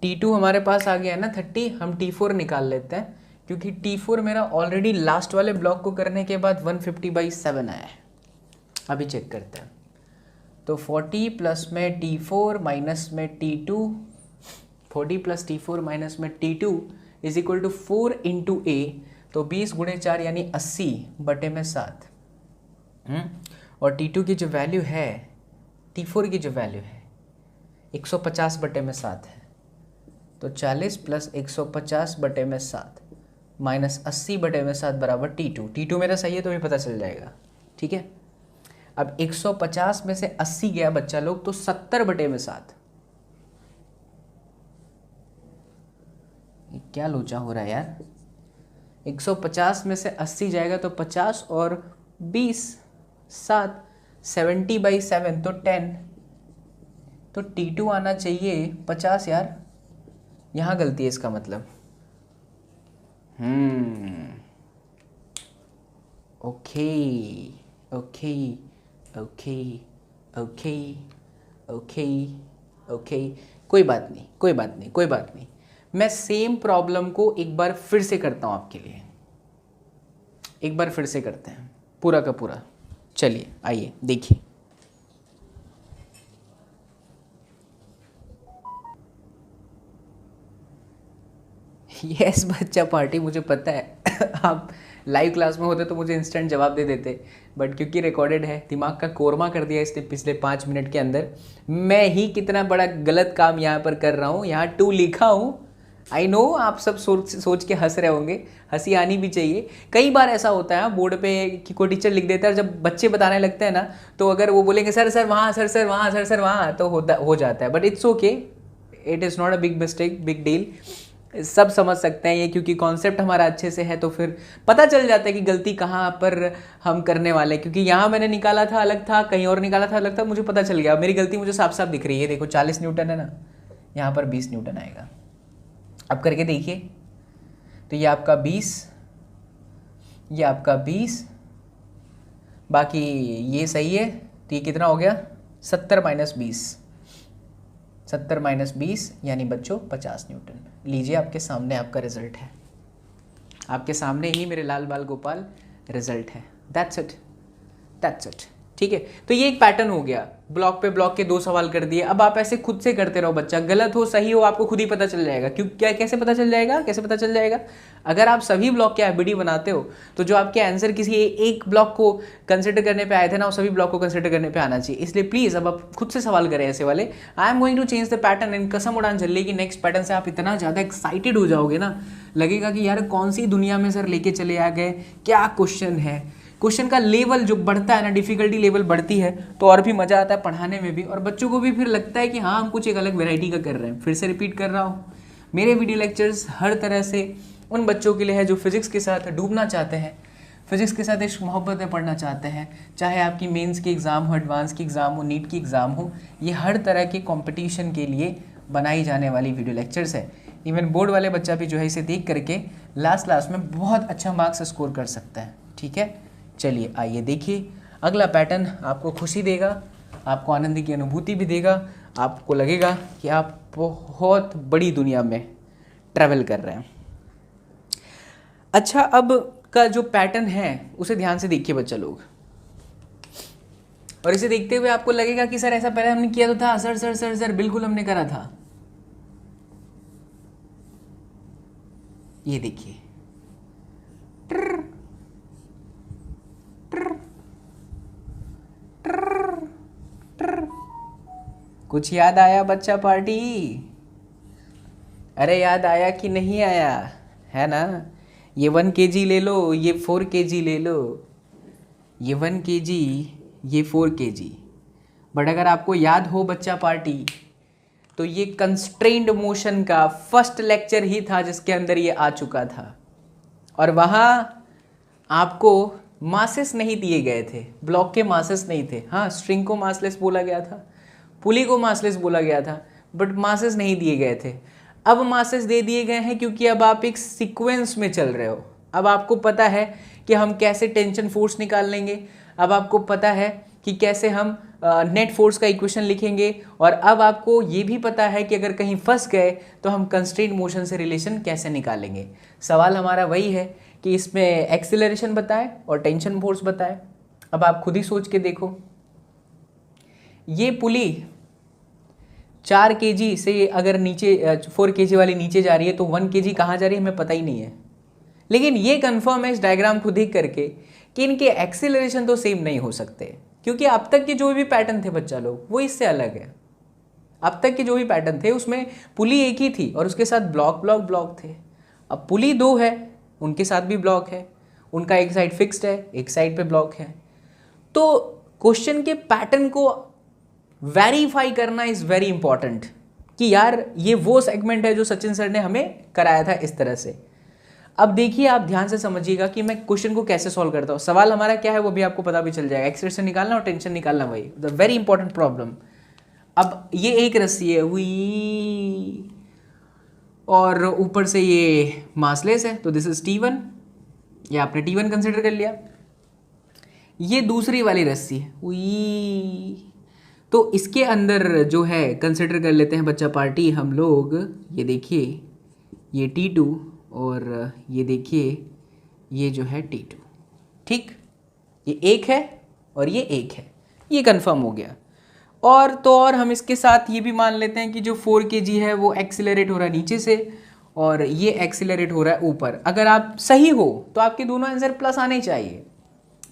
T2 हमारे पास आ गया है ना 30. हम T4 निकाल लेते हैं क्योंकि T4 मेरा ऑलरेडी लास्ट वाले ब्लॉक को करने के बाद 150/7 आया है. अभी चेक करते हैं. तो 40 प्लस में T4 माइनस में T2, 40 + T4 माइनस में T2 is equal to 4 × A. तो 20 × 4 यानी 80/7. और T2 की जो वैल्यू है, T4 की जो वैल्यू है 150/7 है. तो 40 + 150/7 माइनस 80/7 बराबर T2. T2 मेरा सही है तो भी पता चल जाएगा. ठीक है, अब 150 में से 80 गया बच्चा लोग तो 70/7. क्या लोचा हो रहा है यार. 150 में से 80 जाएगा तो 50 और 20 7 70/7 तो 10. तो T2 आना चाहिए 50 यार. यहाँ गलती है इसका मतलब. Okay okay okay okay okay okay, कोई बात नहीं, कोई बात नहीं, कोई बात नहीं. मैं सेम प्रॉब्लम को एक बार फिर से करता हूँ आपके लिए. एक बार फिर से करते हैं पूरा का पूरा. चलिए आइए देखिए. यस बच्चा पार्टी, मुझे पता है आप लाइव क्लास में होते तो मुझे इंस्टेंट जवाब दे देते, बट क्योंकि रिकॉर्डेड है दिमाग का कोरमा कर दिया इसने पिछले 5 मिनट के अंदर। मैं ही कितना बड़ा गलत काम यहाँ पर कर रहा हूँ, यहाँ 2 लिखा हूँ। आई नो आप सब सोच के हंस रहे होंगे, हंसी आनी भी चाहिए। कई बार ऐसा होता है बोर्ड पे कि कोई टीचर लिख देता है, जब बच्चे बताने लगते हैं ना तो अगर वो बोलेंगे सर सर वहाँ, सर सर वहाँ, सर सर वहाँ, तो हो जाता है। But it's okay, it is not a big mistake, big deal. सब समझ सकते हैं ये, क्योंकि कॉन्सेप्ट हमारा अच्छे से है तो फिर पता चल जाता है कि गलती कहाँ पर हम करने वाले हैं। क्योंकि यहाँ मैंने निकाला था अलग था, कहीं और निकाला था अलग था, मुझे पता चल गया। मेरी गलती मुझे साफ साफ दिख रही है। देखो 40 न्यूटन है ना, यहाँ पर 20 न्यूटन आएगा। अब करके देखिए, तो ये आपका 20, ये आपका 20, बाकी ये सही है। तो ये कितना हो गया 70 माइनस 20, 70 माइनस 20 यानी बच्चों 50 न्यूटन। लीजिए आपके सामने आपका रिजल्ट है, आपके सामने ही मेरे लाल बाल गोपाल रिजल्ट है। That's it, that's it. ठीक है, तो ये एक पैटर्न हो गया, ब्लॉक पे ब्लॉक के 2 सवाल कर दिए। अब आप ऐसे खुद से करते रहो बच्चा, गलत हो सही हो आपको खुद ही पता चल जाएगा। क्यों, क्या, कैसे पता चल जाएगा, कैसे पता चल जाएगा? अगर आप सभी ब्लॉक के एबीडी बनाते हो तो जो आपके आंसर किसी एक ब्लॉक को कंसिडर करने पे आए थे ना, वो सभी ब्लॉक को कंसिडर करने पे आना चाहिए। इसलिए प्लीज़ अब आप खुद से सवाल करें ऐसे वाले। I am going to change the pattern in कसम उड़ान चल कि नेक्स्ट पैटर्न से आप इतना ज़्यादा एक्साइटेड हो जाओगे ना, लगेगा कि यार कौन सी दुनिया में सर लेके चले आ गए, क्या क्वेश्चन है। क्वेश्चन का लेवल जो बढ़ता है ना, डिफिकल्टी लेवल बढ़ती है तो और भी मज़ा आता है पढ़ाने में भी, और बच्चों को भी फिर लगता है कि हाँ हम कुछ एक अलग वैरायटी का कर रहे हैं। फिर से रिपीट कर रहा हूँ, मेरे वीडियो लेक्चर्स हर तरह से उन बच्चों के लिए है जो फिजिक्स के साथ डूबना चाहते हैं, फिजिक्स के साथ इश्क मोहब्बत में पढ़ना चाहते हैं। चाहे आपकी मेंस की एग्ज़ाम हो, एडवांस की एग्ज़ाम हो, नीट की एग्ज़ाम हो, ये हर तरह के कंपटीशन के लिए बनाई जाने वाली वीडियो लेक्चर्स है। इवन बोर्ड वाले बच्चा भी जो है इसे देख करके लास्ट में बहुत अच्छा मार्क्स स्कोर कर सकता है। ठीक है, चलिए आइए देखिए अगला पैटर्न। आपको खुशी देगा, आपको आनंद की अनुभूति भी देगा, आपको लगेगा कि आप बहुत बड़ी दुनिया में ट्रैवल कर रहे हैं। अच्छा, अब का जो पैटर्न है उसे ध्यान से देखिए बच्चा लोग, और इसे देखते हुए आपको लगेगा कि सर ऐसा पहले हमने किया तो था। सर सर सर सर बिल्कुल हमने करा था। ये देखिए, कुछ याद आया बच्चा पार्टी? अरे याद आया कि नहीं आया, है ना? ये 1 kg ले लो, ये 4 kg ले लो, ये 1 kg, ये 4 kg। बट अगर आपको याद हो बच्चा पार्टी, तो ये कंस्ट्रेन्ड मोशन का फर्स्ट लेक्चर ही था जिसके अंदर ये आ चुका था, और वहाँ आपको मासेस नहीं दिए गए थे, ब्लॉक के मासेस नहीं थे। हाँ, स्ट्रिंग को मासलेस बोला गया था, पुली को मासलेस बोला गया था, बट मासेस नहीं दिए गए थे। अब मासेस दे दिए गए हैं क्योंकि अब आप एक सीक्वेंस में चल रहे हो। अब आपको पता है कि हम कैसे टेंशन फोर्स निकाल लेंगे, अब आपको पता है कि कैसे हम नेट फोर्स का इक्वेशन लिखेंगे, और अब आपको ये भी पता है कि अगर कहीं फंस गए तो हम कंस्ट्रेंट मोशन से रिलेशन कैसे निकालेंगे। सवाल हमारा वही है कि इसमें एक्सीलरेशन बताए और टेंशन फोर्स बताए। अब आप खुद ही सोच के देखो, ये पुली 4 kg से अगर नीचे 4 kg वाली नीचे जा रही है तो 1 kg कहाँ जा रही है हमें पता ही नहीं है। लेकिन ये कंफर्म है इस डायग्राम को देख करके कि इनके एक्सीलरेशन तो सेम नहीं हो सकते, क्योंकि अब तक के जो भी पैटर्न थे बच्चा लोग वो इससे अलग है। अब तक के जो भी पैटर्न थे उसमें पुली एक ही थी और उसके साथ ब्लॉक थे। अब पुली 2 है, उनके साथ भी ब्लॉक है, उनका एक साइड फिक्स्ड है, एक साइड पे ब्लॉक है। तो क्वेश्चन के पैटर्न को वेरीफाई करना इज़ वेरी इंपॉर्टेंट कि यार ये वो सेगमेंट है जो सचिन सर ने हमें कराया था इस तरह से। अब देखिए, आप ध्यान से समझिएगा कि मैं क्वेश्चन को कैसे सॉल्व करता हूँ। सवाल हमारा क्या है वो भी आपको पता भी चल जाएगा। एक्सीलरेशन निकालना और टेंशन निकालना, वही द वेरी इंपॉर्टेंट प्रॉब्लम। अब ये एक रस्सी है हुई और ऊपर से ये मासलेस है, तो दिस इज T1, ये आपने T1 कंसिडर कर लिया। ये दूसरी वाली रस्सी है हुई, तो इसके अंदर जो है कंसिडर कर लेते हैं बच्चा पार्टी हम लोग। ये देखिए ये T2 और ये देखिए ये जो है T2। ठीक, ये एक है और ये एक है, ये कंफर्म हो गया। और तो और हम इसके साथ ये भी मान लेते हैं कि जो 4 kg है वो एक्सीलरेट हो रहा है नीचे से, और ये एक्सीलरेट हो रहा है ऊपर। अगर आप सही हो तो आपके दोनों आंसर प्लस आने चाहिए,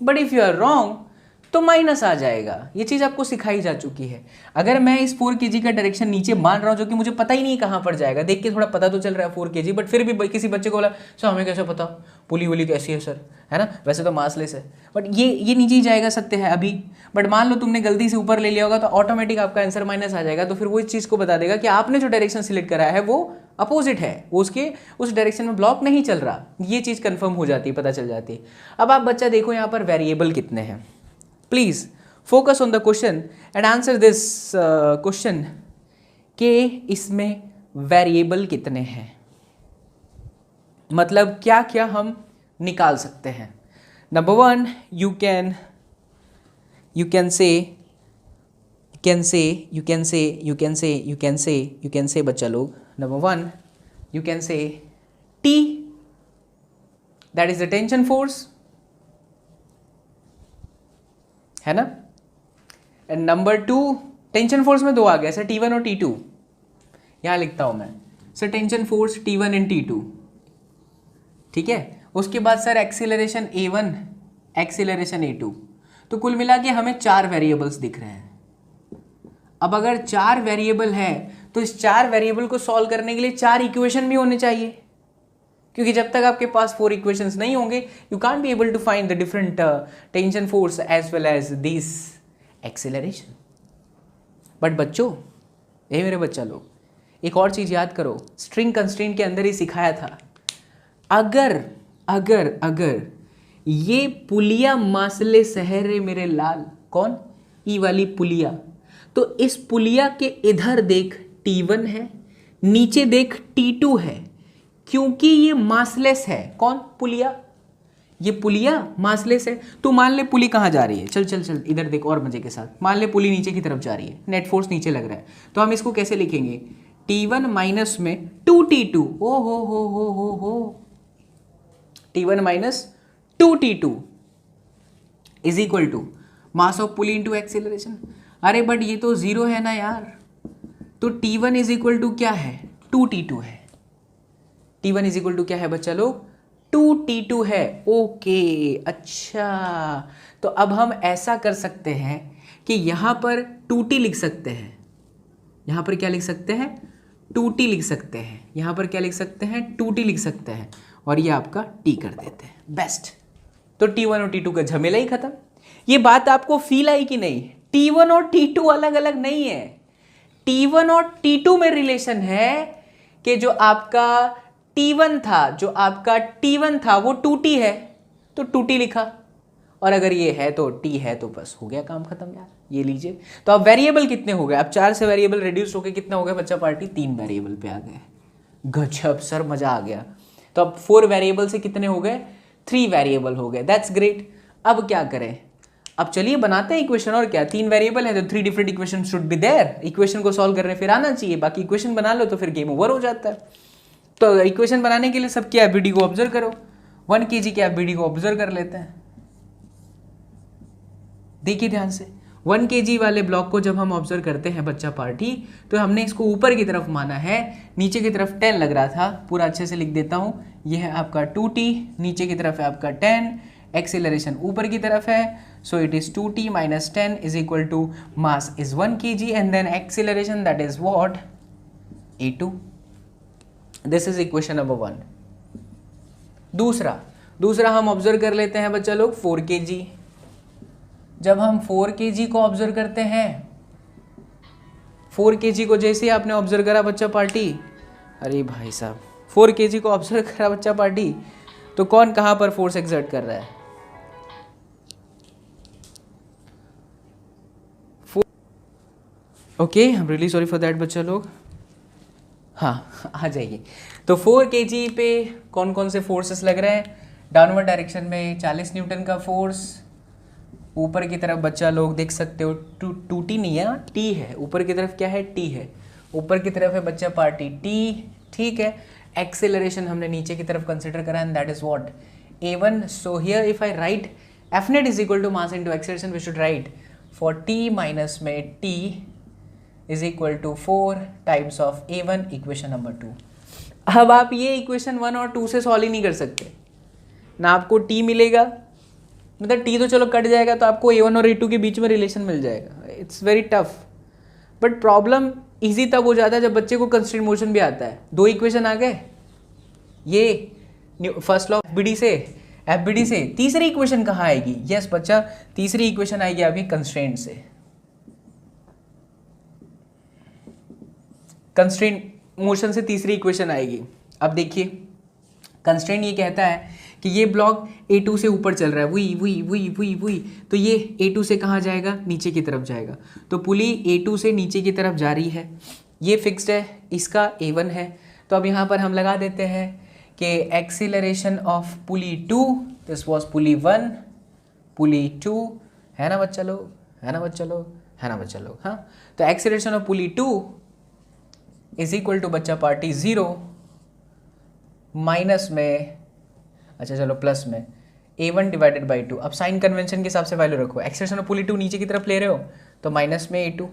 but if you are wrong तो माइनस आ जाएगा। ये चीज़ आपको सिखाई जा चुकी है। अगर मैं इस 4 kg का डायरेक्शन नीचे मान रहा हूँ जो कि मुझे पता ही नहीं कहाँ पर जाएगा, देख के थोड़ा पता तो चल रहा है 4 kg, बट फिर भी किसी बच्चे को बोला सर हमें कैसे पता पुली वुली कैसी है सर, है ना, वैसे तो मासलेस है, बट ये नीचे ही जाएगा, सत्य है अभी, बट मान लो तुमने गलती से ऊपर ले लिया होगा तो ऑटोमेटिक आपका आंसर माइनस आ जाएगा। तो फिर वो इस चीज़ को बता देगा कि आपने जो डायरेक्शन सिलेक्ट करा है वो अपोजिट है, वो उसके उस डायरेक्शन में ब्लॉक नहीं चल रहा। ये चीज़ कंफर्म हो जाती है, पता चल जाती है। अब आप बच्चा देखो यहाँ पर वेरिएबल कितने हैं। Please focus on the question and answer this question कि इसमें वेरिएबल कितने हैं, मतलब क्या क्या हम निकाल सकते हैं। नंबर 1 यू कैन से बच्चा लोग, number 1 you can say T, that is the tension force, है ना। एंड नंबर 2, टेंशन फोर्स में 2 आ गया सर, T1 और T2, यहां लिखता हूं मैं sir tension force T1 and T2, ठीक है। उसके बाद sir acceleration A1, acceleration A2, तो कुल मिला के हमें 4 वेरिएबल्स दिख रहे हैं। अब अगर 4 वेरिएबल है तो इस 4 वेरिएबल को सॉल्व करने के लिए 4 इक्वेशन भी होने चाहिए, क्योंकि जब तक आपके पास 4 इक्वेशंस नहीं होंगे you can't be able to find the different tension force as well as this acceleration. But बच्चों, ये मेरे बच्चा लोग, एक और चीज याद करो, स्ट्रिंग कंस्ट्रेंट के अंदर ही सिखाया था, अगर अगर अगर ये पुलिया मासले सहरे मेरे लाल, कौन, ई वाली पुलिया, तो इस पुलिया के इधर देख T1 है, नीचे देख T2 है, क्योंकि ये मासलेस है। कौन, पुलिया, ये पुलिया मासलेस है। तो मान ले पुली कहाँ जा रही है, चल चल चल इधर देख और मजे के साथ, मान ले पुली नीचे की तरफ जा रही है, नेट फोर्स नीचे लग रहा है, तो हम इसको कैसे लिखेंगे, T1 माइनस में 2T2, ओ हो T1 minus 2T2 is equal to mass of pulley into acceleration. अरे बट ये तो 0 है ना यार, तो T1 इज इक्वल टू क्या है, 2T2 है। T1 इज इक्वल टू क्या है बच्चा लोग, 2T2 है। ओके अच्छा, तो अब हम ऐसा कर सकते हैं कि यहां पर 2T लिख सकते हैं, यहां पर क्या लिख सकते हैं, 2T लिख सकते हैं, यहां पर क्या लिख सकते हैं, 2T लिख सकते हैं, और ये आपका T कर देते हैं, बेस्ट। तो T1 और T2 का झमेला ही खत्म। ये बात आपको फील आई कि नहीं, T1 और T2 अलग अलग नहीं है, T1 और T2 में रिलेशन है कि जो आपका T1 था, जो आपका T1 था वो 2T है, तो 2T लिखा, और अगर ये है तो T है, तो बस हो गया काम खत्म यार। ये लीजिए, तो अब वेरिएबल कितने हो गए, अब 4 से वेरिएबल रिड्यूस होकर कितना हो गया बच्चा पार्टी, 3 वेरिएबल पे आ गए। गजब सर, मजा आ गया। तो अब 4 वेरिएबल से कितने हो गए, 3 वेरिएबल हो गए, दैट्स ग्रेट। अब क्या करें, अब चलिए बनाते हैं इक्वेशन, और क्या, 3 वेरिएबल है तो 3 different equation should be there, equation को सॉल्व करने फिर आना चाहिए, बाकी इक्वेशन बना लो तो फिर गेम ओवर हो जाता है। तो इक्वेशन बनाने के लिए सबकी एबिलिटी को ऑब्जर्व करो, 1 kg की एबिलिटी को ऑब्जर्व कर लेते हैं। देखिए ध्यान से, 1 kg वाले ब्लॉक को जब हम ऑब्जर्व करते हैं बच्चा पार्टी, तो हमने इसको ऊपर की तरफ माना है, नीचे की तरफ 10 लग रहा था, पूरा अच्छे से लिख देता हूं, यह है आपका 2T, नीचे की तरफ है आपका 10, एक्सीलरेशन ऊपर की तरफ है, so it is 2T minus 10 is equal to mass is 1 kg and then acceleration that is what, A2। This is equation number 1। दूसरा हम ऑब्जर्व कर लेते हैं बच्चा लोग 4 kg। जब हम 4 kg को ऑब्जर्व करते हैं, 4 kg को जैसे आपने ऑब्जर्व करा बच्चा पार्टी, अरे भाई साहब 4 kg को ऑब्जर्व करा बच्चा पार्टी, तो कौन कहां पर फोर्स एक्सर्ट कर रहा है, okay, I am really sorry for that बच्चा लोग। हाँ आ जाइए, तो 4 kg पे कौन कौन से फोर्सेस लग रहे हैं, डाउनवर्ड डायरेक्शन में 40 न्यूटन का फोर्स, ऊपर की तरफ बच्चा लोग देख सकते हो 2T नहीं है, T है, ऊपर की तरफ क्या है, T है, ऊपर की तरफ है बच्चा पार्टी T, ठीक है। एक्सेलरेशन हमने नीचे की तरफ कंसिडर करा and that is what, A1। So here if I write F net is equal to mass into acceleration, we should write for T minus में T is equal to 4 times of A1, equation number 2। अब आप ये equation 1 और 2 से solve ही नहीं कर सकते ना, आपको टी मिलेगा, मतलब टी तो चलो कट जाएगा तो आपको A1 और A2 के बीच में रिलेशन मिल जाएगा। It's very tough, but problem easy तब हो जाता है जब बच्चे को कंस्ट्रेंट मोशन भी आता है। 2 इक्वेशन आ गए, ये फर्स्ट लॉ एफबीडी से तीसरी इक्वेशन कहाँ आएगी? यस बच्चा, तीसरी इक्वेशन आएगी आपकी कंस्ट्रेंट से। कंस्ट्रेंट मोशन से तीसरी इक्वेशन आएगी। अब देखिए कंस्ट्रेंट ये कहता है कि ये ब्लॉक A2 से ऊपर चल रहा है, वही, तो ये A2 से कहाँ जाएगा? नीचे की तरफ जाएगा। तो पुली A2 से नीचे की तरफ जा रही है, ये फिक्स्ड है, इसका A1 है। तो अब यहाँ पर हम लगा देते हैं कि acceleration of pulley 2, this was pulley 1, pulley 2, है ना बच्चा लोग, है ना बच्चा लोग, हाँ। तो acceleration of pulley 2 is equal to बच्चा पार्टी 0 माइनस में, अच्छा चलो प्लस में A1 डिवाइडेड बाई 2। अब साइन कन्वेंशन के हिसाब से वैल्यू रखो, एक्सेलेरेशन ऑफ पुली 2 नीचे की तरफ ले रहे हो तो माइनस में A2,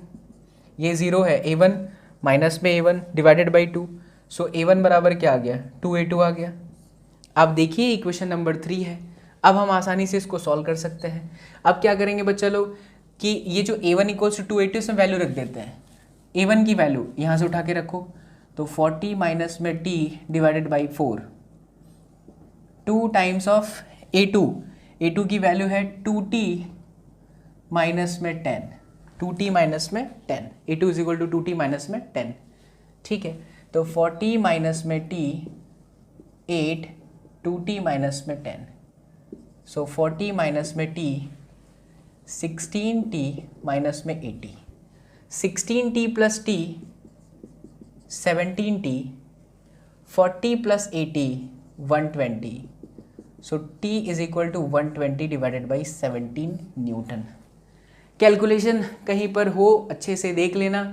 ये 0 है, A1 माइनस में A1 divided by 2, so A1 बराबर क्या आ गया? 2A2 आ गया। अब देखिए इक्वेशन नंबर 3 है, अब हम आसानी से इसको सॉल्व कर सकते हैं। अब क्या करेंगे बच्चा लोग कि ये जो A1 इक्वल्स टू 2A2 इसमें वैल्यू रख देते हैं। A1 की वैल्यू यहाँ से उठा के रखो, तो 40 माइनस में T divided by 4, 2 times of A2 की वैल्यू है 2T माइनस में 10, 2T माइनस में 10, A2 is equal to 2T minus में 10, ठीक है। तो 40 माइनस में T 8, 2T माइनस में 10, सो 40 माइनस में T 16T माइनस में 80, 16T plus T 17T, 40 plus 80 120, so T is equal to 120 divided by 17 newton. Calculation कहीं पर हो अच्छे से देख लेना,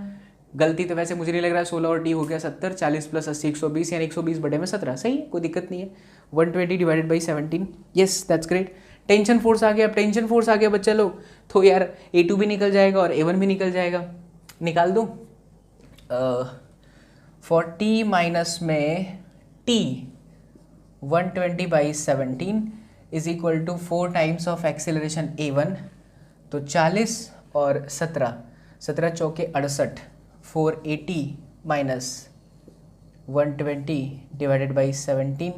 गलती तो वैसे मुझे नहीं लग रहा है। 16 और T हो गया 70, 40 प्लस 80 120, यानी 120 बटे में 17, सही है, कोई दिक्कत नहीं है। 120 divided by 17, yes that's great. Tension force आ गया, अब टेंशन फोर्स आ गया बच्चा लोग, तो यार A2 भी निकल जाएगा और A1 भी निकल जाएगा, निकाल दूँ। 40 माइनस में T 120 by 17 is equal to 4 times of acceleration A1, तो 40 और 17, 17 चौके 68, 480 minus 120 divided by 17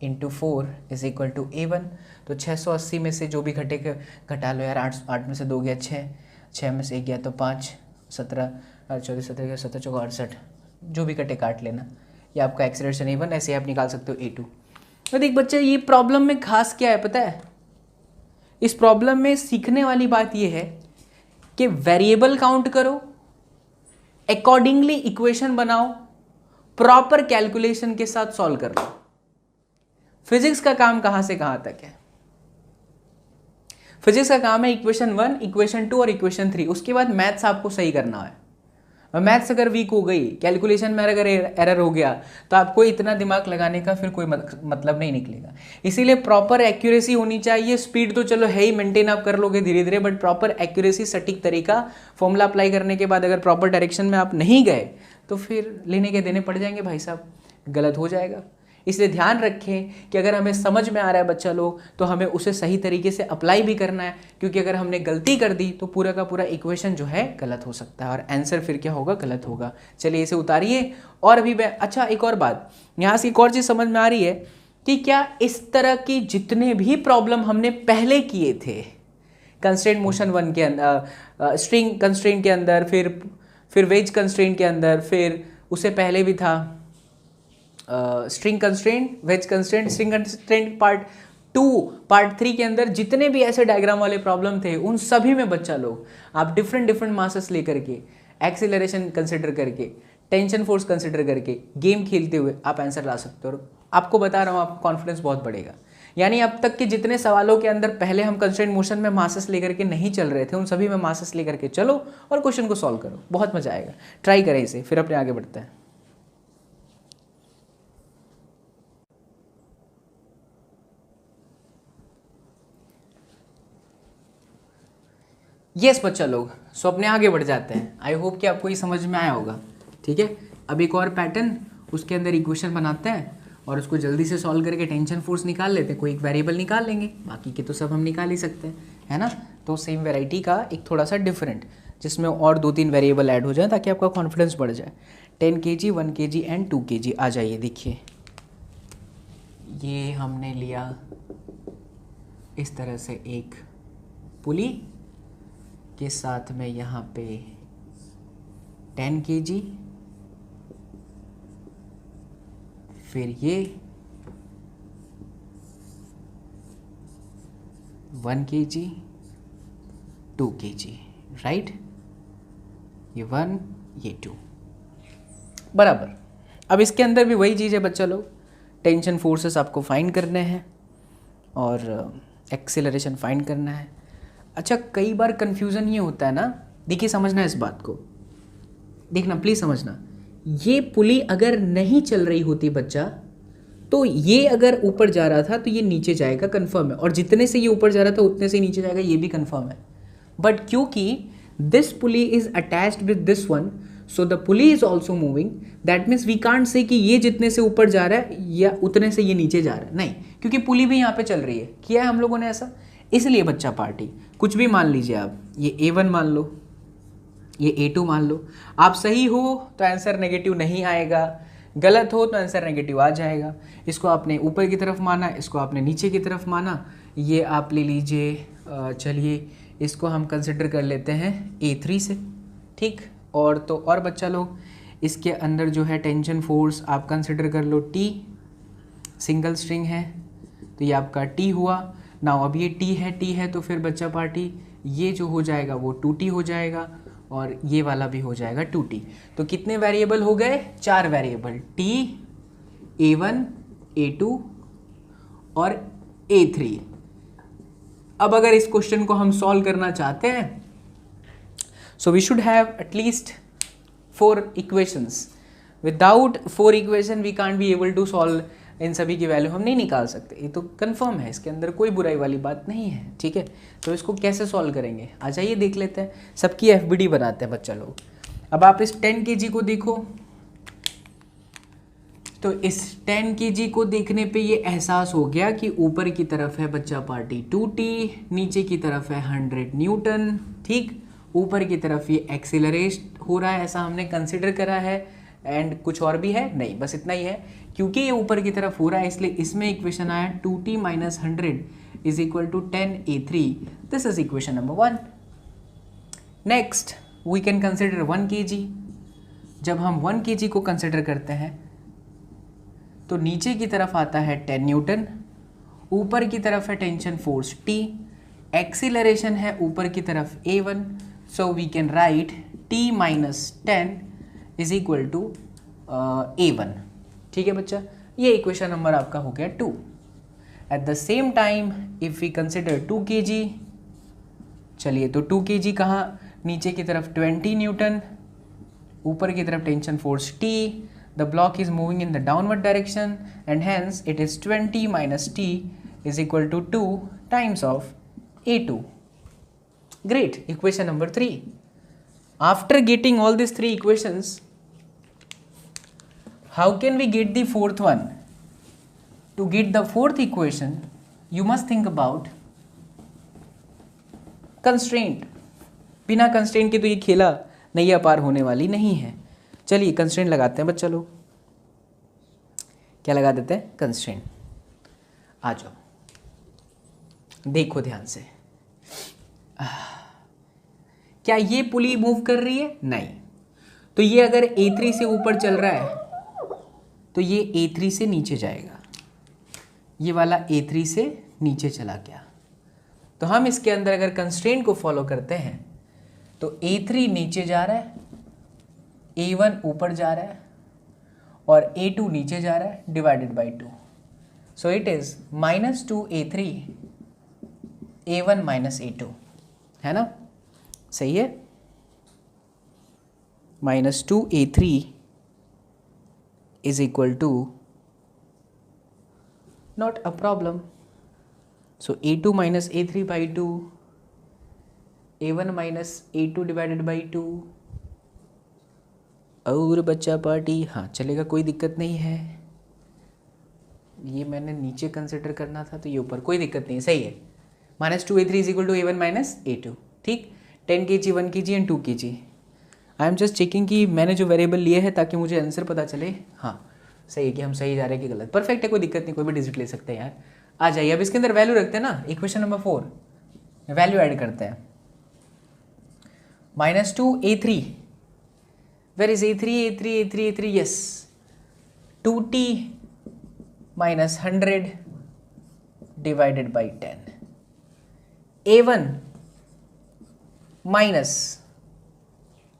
into 4 is equal to A1। तो 680 में से जो भी घटा लो यार, 8 में से 2 गया 6, 6 में से 1 गया तो 5, 17 14 17 गया 17 चौका 68, जो भी कटे काट लेना, ये आपका एक्सेलरेशन A1, ऐसे आप निकाल सकते हो A2। तो देख बच्चे ये प्रॉब्लम में खास क्या है पता है? इस प्रॉब्लम में सीखने वाली बात ये है कि वेरिएबल काउंट करो, अकॉर्डिंगली इक्वेशन बनाओ, प्रॉपर कैलकुलेशन के साथ सॉल्व कर लो। फिजिक्स का काम कहां से कहां तक है? फिजिक्स का काम है इक्वेशन 1, इक्वेशन 2 और इक्वेशन 3, उसके बाद मैथ्स आपको सही करना है। मैथ्स अगर वीक हो गई, कैलकुलेशन में अगर एरर हो गया, तो आपको इतना दिमाग लगाने का फिर कोई मतलब नहीं निकलेगा। इसीलिए प्रॉपर एक्यूरेसी होनी चाहिए। स्पीड तो चलो है ही, मेंटेन आप कर लोगे धीरे धीरे, बट प्रॉपर एक्यूरेसी, सटीक तरीका, फॉर्मूला अप्लाई करने के बाद अगर प्रॉपर डायरेक्शन में आप नहीं गए तो फिर लेने के देने पड़ जाएंगे भाई साहब, गलत हो जाएगा। इसलिए ध्यान रखें कि अगर हमें समझ में आ रहा है बच्चा लोग, तो हमें उसे सही तरीके से अप्लाई भी करना है, क्योंकि अगर हमने गलती कर दी तो पूरा का पूरा इक्वेशन जो है गलत हो सकता है और आंसर फिर क्या होगा? गलत होगा। चलिए इसे उतारिए। और अभी मैं, अच्छा एक और बात, यहाँ से एक और चीज़ समझ में आ रही है कि क्या इस तरह की जितने भी प्रॉब्लम हमने पहले किए थे कंस्ट्रेंट मोशन 1 के अंदर, स्ट्रिंग कंस्ट्रेंट के अंदर, फिर वेज कंस्ट्रेंट के अंदर, फिर उससे पहले भी था string constraint, wedge constraint, string constraint part 2, part 3 के अंदर जितने भी ऐसे डायग्राम वाले प्रॉब्लम थे, उन सभी में बच्चा लोग आप डिफरेंट मासेस लेकर के, एक्सीलरेशन कंसिडर करके, टेंशन फोर्स कंसिडर करके, गेम खेलते हुए आप आंसर ला सकते हो। और आपको बता रहा हूँ, आपको कॉन्फिडेंस बहुत बढ़ेगा। यानी अब तक के जितने सवालों के अंदर पहले हम कंस्ट्रेंट मोशन में मासेस लेकर के नहीं चल रहे थे, उन सभी में मासेस लेकर के चलो और क्वेश्चन को सॉल्व करो, बहुत मजा आएगा। ट्राई करें इसे, फिर अपने आगे बढ़ते हैं। यस बच्चा लोग, सो अपने आगे बढ़ जाते हैं। आई होप कि आपको ये समझ में आया होगा। ठीक है, अब एक और पैटर्न उसके अंदर इक्वेशन बनाते हैं और उसको जल्दी से सॉल्व करके टेंशन फोर्स निकाल लेते हैं, कोई एक वेरिएबल निकाल लेंगे, बाकी के तो सब हम निकाल ही सकते हैं, है ना। तो सेम वेराइटी का एक थोड़ा सा डिफरेंट, जिसमें और 2-3 वेरिएबल ऐड हो जाए ताकि आपका कॉन्फिडेंस बढ़ जाए। 10 kg, 1 kg एंड 2 kg। आ जाइए, देखिए ये हमने लिया इस तरह से एक पुली के साथ में यहाँ पे 10 kg, फिर ये 1 kg, 2 kg, राइट। ये 1, ये 2, बराबर। अब इसके अंदर भी वही चीज़ है बच्चा लोग, टेंशन फोर्सेस आपको फाइंड करने हैं और एक्सेलरेशन फाइंड करना है। अच्छा, कई बार कंफ्यूजन ये होता है ना, देखिए समझना इस बात को, देखना प्लीज़ समझना, ये पुली अगर नहीं चल रही होती बच्चा, तो ये अगर ऊपर जा रहा था तो ये नीचे जाएगा, कंफर्म है, और जितने से ये ऊपर जा रहा था उतने से नीचे जाएगा, ये भी कंफर्म है। बट क्योंकि this pulley is attached with this one, so the pulley is also moving, that means we can't say कि ये जितने से ऊपर जा रहा है या उतने से ये नीचे जा रहा है, नहीं, क्योंकि पुली भी यहाँ पे चल रही है, किया है हम लोगों ने ऐसा। इसलिए बच्चा पार्टी कुछ भी मान लीजिए आप, ये A1 मान लो, ये A2 मान लो, आप सही हो तो आंसर नेगेटिव नहीं आएगा, गलत हो तो आंसर नेगेटिव आ जाएगा। इसको आपने ऊपर की तरफ माना, इसको आपने नीचे की तरफ माना, ये आप ले लीजिए, चलिए इसको हम कंसिडर कर लेते हैं A3 से, ठीक। और तो और बच्चा लोग, इसके अंदर जो है टेंशन फोर्स आप कंसिडर कर लो T, सिंगल स्ट्रिंग है तो ये आपका T हुआ ना। अब ये T है तो फिर बच्चा पार्टी ये जो हो जाएगा वो 2T हो जाएगा और ये वाला भी हो जाएगा 2T। तो कितने वेरिएबल हो गए? 4 वेरिएबल, T, A1, A2 और A3। अब अगर इस क्वेश्चन को हम सॉल्व करना चाहते हैं, so we should have at least 4 equations. Without 4 equation we can't be able to solve, इन सभी की वैल्यू हम नहीं निकाल सकते, ये तो कंफर्म है, इसके अंदर कोई बुराई वाली बात नहीं है, ठीक है। तो इसको कैसे सॉल्व करेंगे, आ जाइए देख लेते हैं, सबकी FBD बनाते हैं बच्चा लोग। अब आप इस 10 kg को देखो, तो इस 10 kg को देखने पे ये एहसास हो गया कि ऊपर की तरफ है बच्चा पार्टी 2T, नीचे की तरफ है 100 न्यूटन, ठीक। ऊपर की तरफ ये एक्सीलरेट हो रहा है, ऐसा हमने कंसिडर करा है, एंड कुछ और भी है नहीं, बस इतना ही है। क्योंकि ये ऊपर की तरफ हो रहा है इसलिए इसमें इक्वेशन आया 2T minus 100 is equal to 10A3। This is equation number 1। Next we can consider 1 kg। जब हम 1 kg को कंसिडर करते हैं तो नीचे की तरफ आता है 10 न्यूटन, ऊपर की तरफ है टेंशन फोर्स T, एक्सीलरेशन है ऊपर की तरफ A1, so we can write T minus 10 is equal to A1, ठीक है बच्चा। ये इक्वेशन नंबर आपका हो गया 2। At the same time if we consider 2 kg, चलिए तो 2 kg कहाँ, नीचे की तरफ 20 न्यूटन, ऊपर की तरफ tension force T, the block is moving in the downward direction and hence it is 20 minus T is equal to 2 times of A2। Great, equation number 3। After getting all this 3 equations, how can we get the 4th one? To get the 4th equation, you must think about constraint. बिना constraint के तो ये खेला नैया पार होने वाली नहीं है। चलिए constraint लगाते हैं बच्चा लोग, क्या लगा देते हैं? constraint। आ जाओ, देखो ध्यान से, क्या ये पुली मूव कर रही है? नहीं। तो ये अगर A3 से ऊपर चल रहा है तो ये A3 से नीचे जाएगा, ये वाला A3 से नीचे चला गया। तो हम इसके अंदर अगर कंस्ट्रेंट को फॉलो करते हैं तो A3 नीचे जा रहा है, A1 ऊपर जा रहा है और A2 नीचे जा रहा है, divided by 2। So it is -2A3 A1 minus A2, है ना, सही है। -2A3 is equal to not a problem. So A2 minus A3 by 2, A1 minus A2 divided by 2, और बच्चा पार्टी, हाँ चलेगा, कोई दिक्कत नहीं है। ये मैंने नीचे कंसिडर करना था तो ये ऊपर, कोई दिक्कत नहीं है, सही है। -2a3 is equal to a1 minus a2, ठीक। 10 kg 1 kg and 2 kg। I am just checking कि मैंने जो वेरिएबल लिए है ताकि मुझे आंसर पता चले। हाँ सही है कि हम सही जा रहे हैं कि गलत। परफेक्ट है, कोई दिक्कत नहीं, कोई भी डिजिट ले सकते हैं यार। आ जाइए, अब इसके अंदर वैल्यू रखते हैं ना। इक्वेशन नंबर 4 वैल्यू ऐड करते हैं। -2a3, where is a3, yes, 2t minus 100 divided by 10, a1 minus,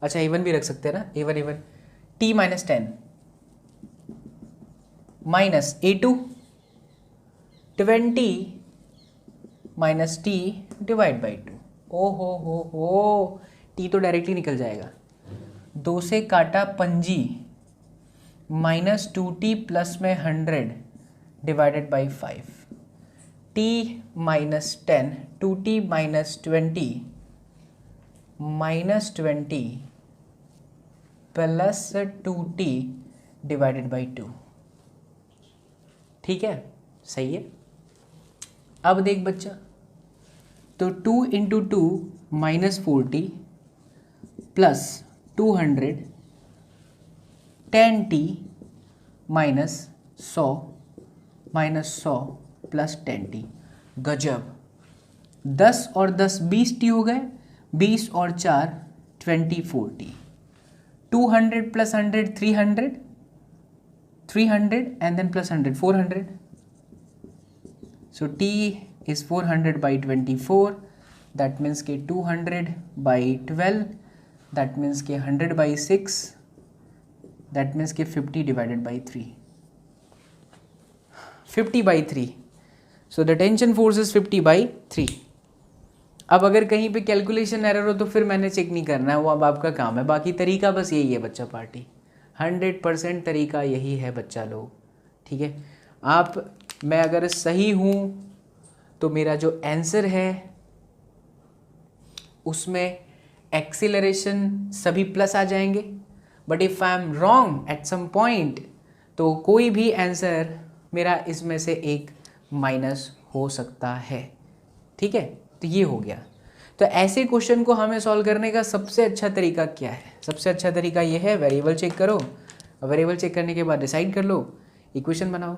अच्छा a1 भी रख सकते हैं ना, a1 t minus 10 minus a2 20 minus t divide by 2। ओ हो, t तो डायरेक्टली निकल जाएगा, 2 से काटा पंजी, -2t प्लस में 100 divided by 5, t minus 10, 2t minus 20 plus 2t divided by 2, ठीक है, सही है। अब देख बच्चा, तो 2 into 2 -40 plus 200 10t minus 100 plus 10t, गजब। 10 और 10 20t हो गए, 20 और 4 24t, 200 plus 100 300 and then plus 100 400, so t is 400 by 24, that means कि 200 by 12, that means कि 100 by 6, that means कि 50 divided by 3, 50 by 3, so the tension force is 50 by 3। अब अगर कहीं पे कैलकुलेशन एरर हो तो फिर मैंने चेक नहीं करना है, वो अब आपका काम है। बाकी तरीका बस यही है बच्चा पार्टी, 100% तरीका यही है बच्चा लोग, ठीक है। मैं अगर सही हूँ तो मेरा जो आंसर है उसमें एक्सीलरेशन सभी प्लस आ जाएंगे, but if I am wrong at some point तो कोई भी आंसर मेरा इसमें से एक माइनस हो सकता है, ठीक है। तो ये हो गया। तो ऐसे क्वेश्चन को हमें सॉल्व करने का सबसे अच्छा तरीका क्या है? सबसे अच्छा तरीका ये है, वेरिएबल चेक करो, वेरिएबल चेक करने के बाद डिसाइड कर लो, इक्वेशन बनाओ।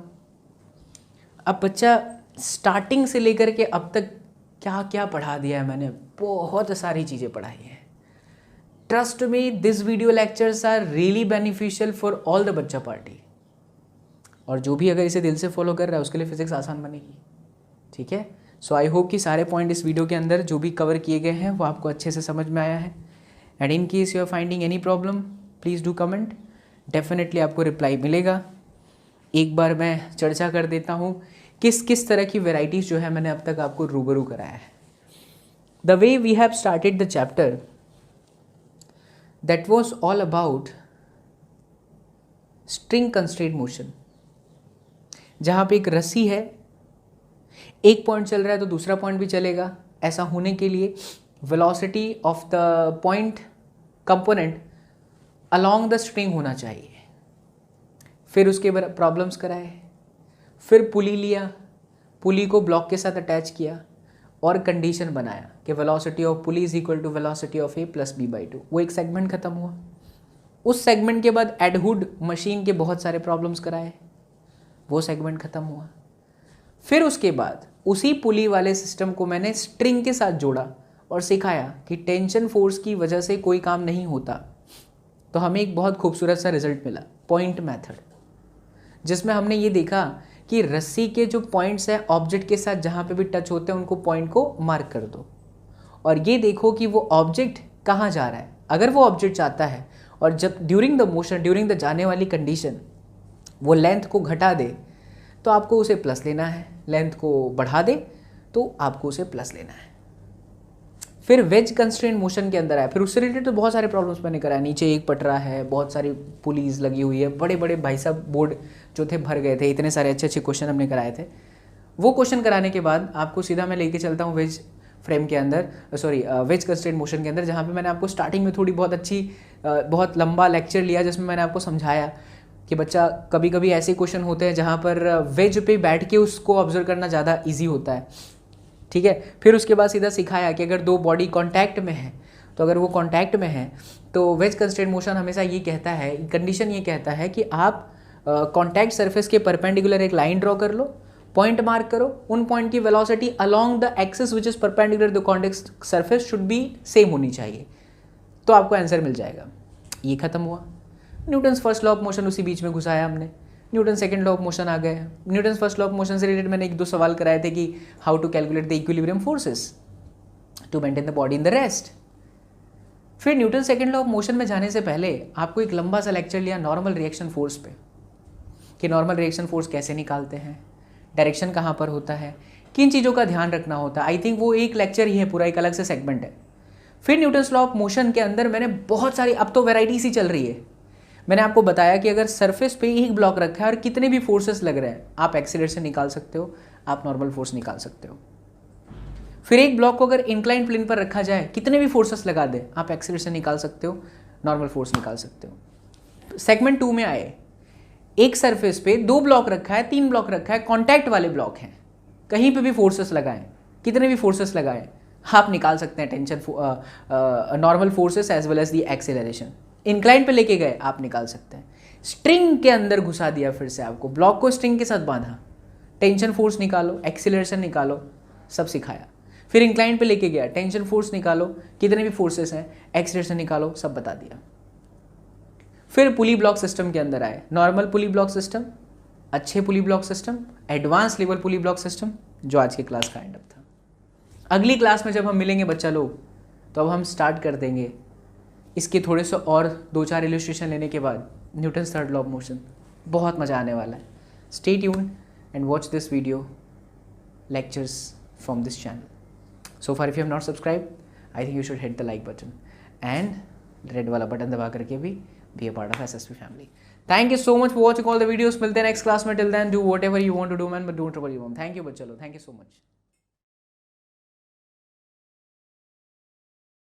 अब बच्चा स्टार्टिंग से लेकर के अब तक क्या क्या पढ़ा दिया है मैंने, बहुत सारी चीज़ें पढ़ाई हैं। Trust me, this video lectures are really beneficial for all the बच्चा पार्टी। और जो भी अगर इसे दिल से फॉलो कर रहा है उसके लिए फिजिक्स आसान बनेगी, ठीक है। सो आई होप कि सारे पॉइंट इस वीडियो के अंदर जो भी कवर किए गए हैं वो आपको अच्छे से समझ में आया है। And in case you are finding any problem please do comment, definitely आपको रिप्लाई मिलेगा। एक बार मैं चर्चा कर देता हूँ किस किस तरह की वेराइटीज़ जो है मैंने अब तक आपको रूबरू कराया है। The way we have started the chapter that was all about string constraint motion, जहाँ पे एक रस्सी है, एक पॉइंट चल रहा है तो दूसरा पॉइंट भी चलेगा। ऐसा होने के लिए velocity of the point component along the string होना चाहिए। फिर उसके बाद प्रॉब्लम्स कराए, फिर पुली लिया, पुली को ब्लॉक के साथ अटैच किया और कंडीशन बनाया कि velocity of pulley is equal to velocity of A plus B by 2। वो एक सेगमेंट खत्म हुआ। उस सेगमेंट के बाद एडहुड मशीन के बहुत सारे प्रॉब्लम्स कराए, वो सेगमेंट खत्म हुआ। फिर उसके बाद उसी पुली वाले सिस्टम को मैंने स्ट्रिंग के साथ जोड़ा और सिखाया कि टेंशन फोर्स की वजह से कोई काम नहीं होता। तो हमें एक बहुत खूबसूरत सा रिजल्ट मिला, पॉइंट मेथड, जिसमें हमने ये देखा कि रस्सी के जो पॉइंट्स हैं ऑब्जेक्ट के साथ जहाँ पे भी टच होते हैं उनको पॉइंट को मार्क कर दो और ये देखो कि वो ऑब्जेक्ट कहाँ जा रहा है। अगर वो ऑब्जेक्ट जाता है और जब during the motion, during the जाने वाली कंडीशन वो लेंथ को घटा दे तो आपको उसे प्लस लेना है, लेंथ को बढ़ा दे तो आपको उसे प्लस लेना है। फिर वेज कंस्ट्रेंट मोशन के अंदर आया, फिर उससे रिलेटेड तो बहुत सारे प्रॉब्लम्स मैंने कराया। नीचे एक पटरा है, बहुत सारी पुलीज लगी हुई है, बड़े बड़े भाई साहब बोर्ड जो थे भर गए थे, इतने सारे अच्छे अच्छे क्वेश्चन हमने कराए थे। वो क्वेश्चन कराने के बाद आपको सीधा मैं लेके चलता हूँ वेज फ्रेम के अंदर, सॉरी वेज कंस्ट्रेंट मोशन के अंदर, जहाँ पे मैंने आपको स्टार्टिंग में थोड़ी बहुत अच्छी बहुत लंबा लेक्चर लिया जिसमें मैंने आपको समझाया कि बच्चा कभी कभी ऐसे क्वेश्चन होते हैं जहाँ पर वेज पे बैठ के उसको ऑब्जर्व करना ज़्यादा ईजी होता है, ठीक है। फिर उसके बाद सीधा सिखाया कि अगर दो बॉडी कॉन्टैक्ट में है, तो अगर वो कॉन्टैक्ट में है तो वेज कंस्ट्रेंट मोशन हमेशा ये कहता है, कंडीशन ये कहता है कि आप कॉन्टैक्ट सरफेस के परपेंडिकुलर एक लाइन ड्रॉ कर लो, पॉइंट मार्क करो, उन पॉइंट की velocity along the axis which is perpendicular the contact surface should be same होनी चाहिए, तो आपको आंसर मिल जाएगा। ये खत्म हुआ। Newton's first law of motion उसी बीच में घुसाया हमने, Newton second law of motion आ गए। Newton first law of motion से रिलेटेड मैंने 1-2 सवाल कराए थे कि how to calculate the equilibrium forces to maintain the body in the rest. फिर Newton second law of motion में जाने से पहले आपको एक लंबा सा लेक्चर लिया नॉर्मल रिएक्शन फोर्स पे, कि नॉर्मल रिएक्शन फोर्स कैसे निकालते हैं, डायरेक्शन कहाँ पर होता है, किन चीज़ों का ध्यान रखना होता है। आई थिंक वो एक लेक्चर ही है, पूरा एक अलग से सेगमेंट है। फिर न्यूटन्स लॉ ऑफ मोशन के अंदर मैंने बहुत सारी, अब तो वेराइटी सी चल रही है, मैंने आपको बताया कि अगर सरफेस पे एक ब्लॉक रखा है और कितने भी फोर्सेस लग रहे हैं, आप एक्सीलरेशन निकाल सकते हो, आप नॉर्मल फोर्स निकाल सकते हो। फिर एक ब्लॉक को अगर इंक्लाइन प्लेन पर रखा जाए, कितने भी फोर्सेस लगा दे, आप एक्सीलरेशन निकाल सकते हो, नॉर्मल फोर्स निकाल सकते हो। सेगमेंट 2 में आए, एक सरफेस पे 2 ब्लॉक रखा है, 3 ब्लॉक रखा है, कॉन्टैक्ट वाले ब्लॉक हैं, कहीं पे भी फोर्सेस लगाएं, कितने भी फोर्सेस लगाएं, आप निकाल सकते हैं tension, normal forces as well as the acceleration. Incline पे लेके गए, आप निकाल सकते हैं। स्ट्रिंग के अंदर घुसा दिया, फिर से आपको ब्लॉक को स्ट्रिंग के साथ बांधा, टेंशन फोर्स निकालो, एक्सेलरेशन निकालो, सब सिखाया। फिर इंक्लाइन पे लेके गया, टेंशन फोर्स निकालो, कितने भी फोर्सेस हैं, एक्सेलरेशन निकालो, सब बता दिया। फिर पुली ब्लॉक सिस्टम के अंदर आए, नॉर्मल पुली ब्लॉक सिस्टम, अच्छे पुली ब्लॉक सिस्टम, एडवांस लेवल पुली ब्लॉक सिस्टम, जो आज की क्लास का एंड अप था। अगली क्लास में जब हम मिलेंगे बच्चा लोग, तो अब हम स्टार्ट कर देंगे इसके थोड़े से और 2-4 इलस्ट्रेशन लेने के बाद Newton's third law of motion. बहुत मज़ा आने वाला है। Stay tuned and watch this video lectures from this channel. So far if you have not subscribed, I think you should hit the like button and red वाला button दबा करके भी be a part of SSP family. Thank you so much for watching all the videos. मिलते हैं next class में. Till then, do whatever you want to do, man, but don't trouble your mom. Thank you बच्चा लोग. Thank you so much.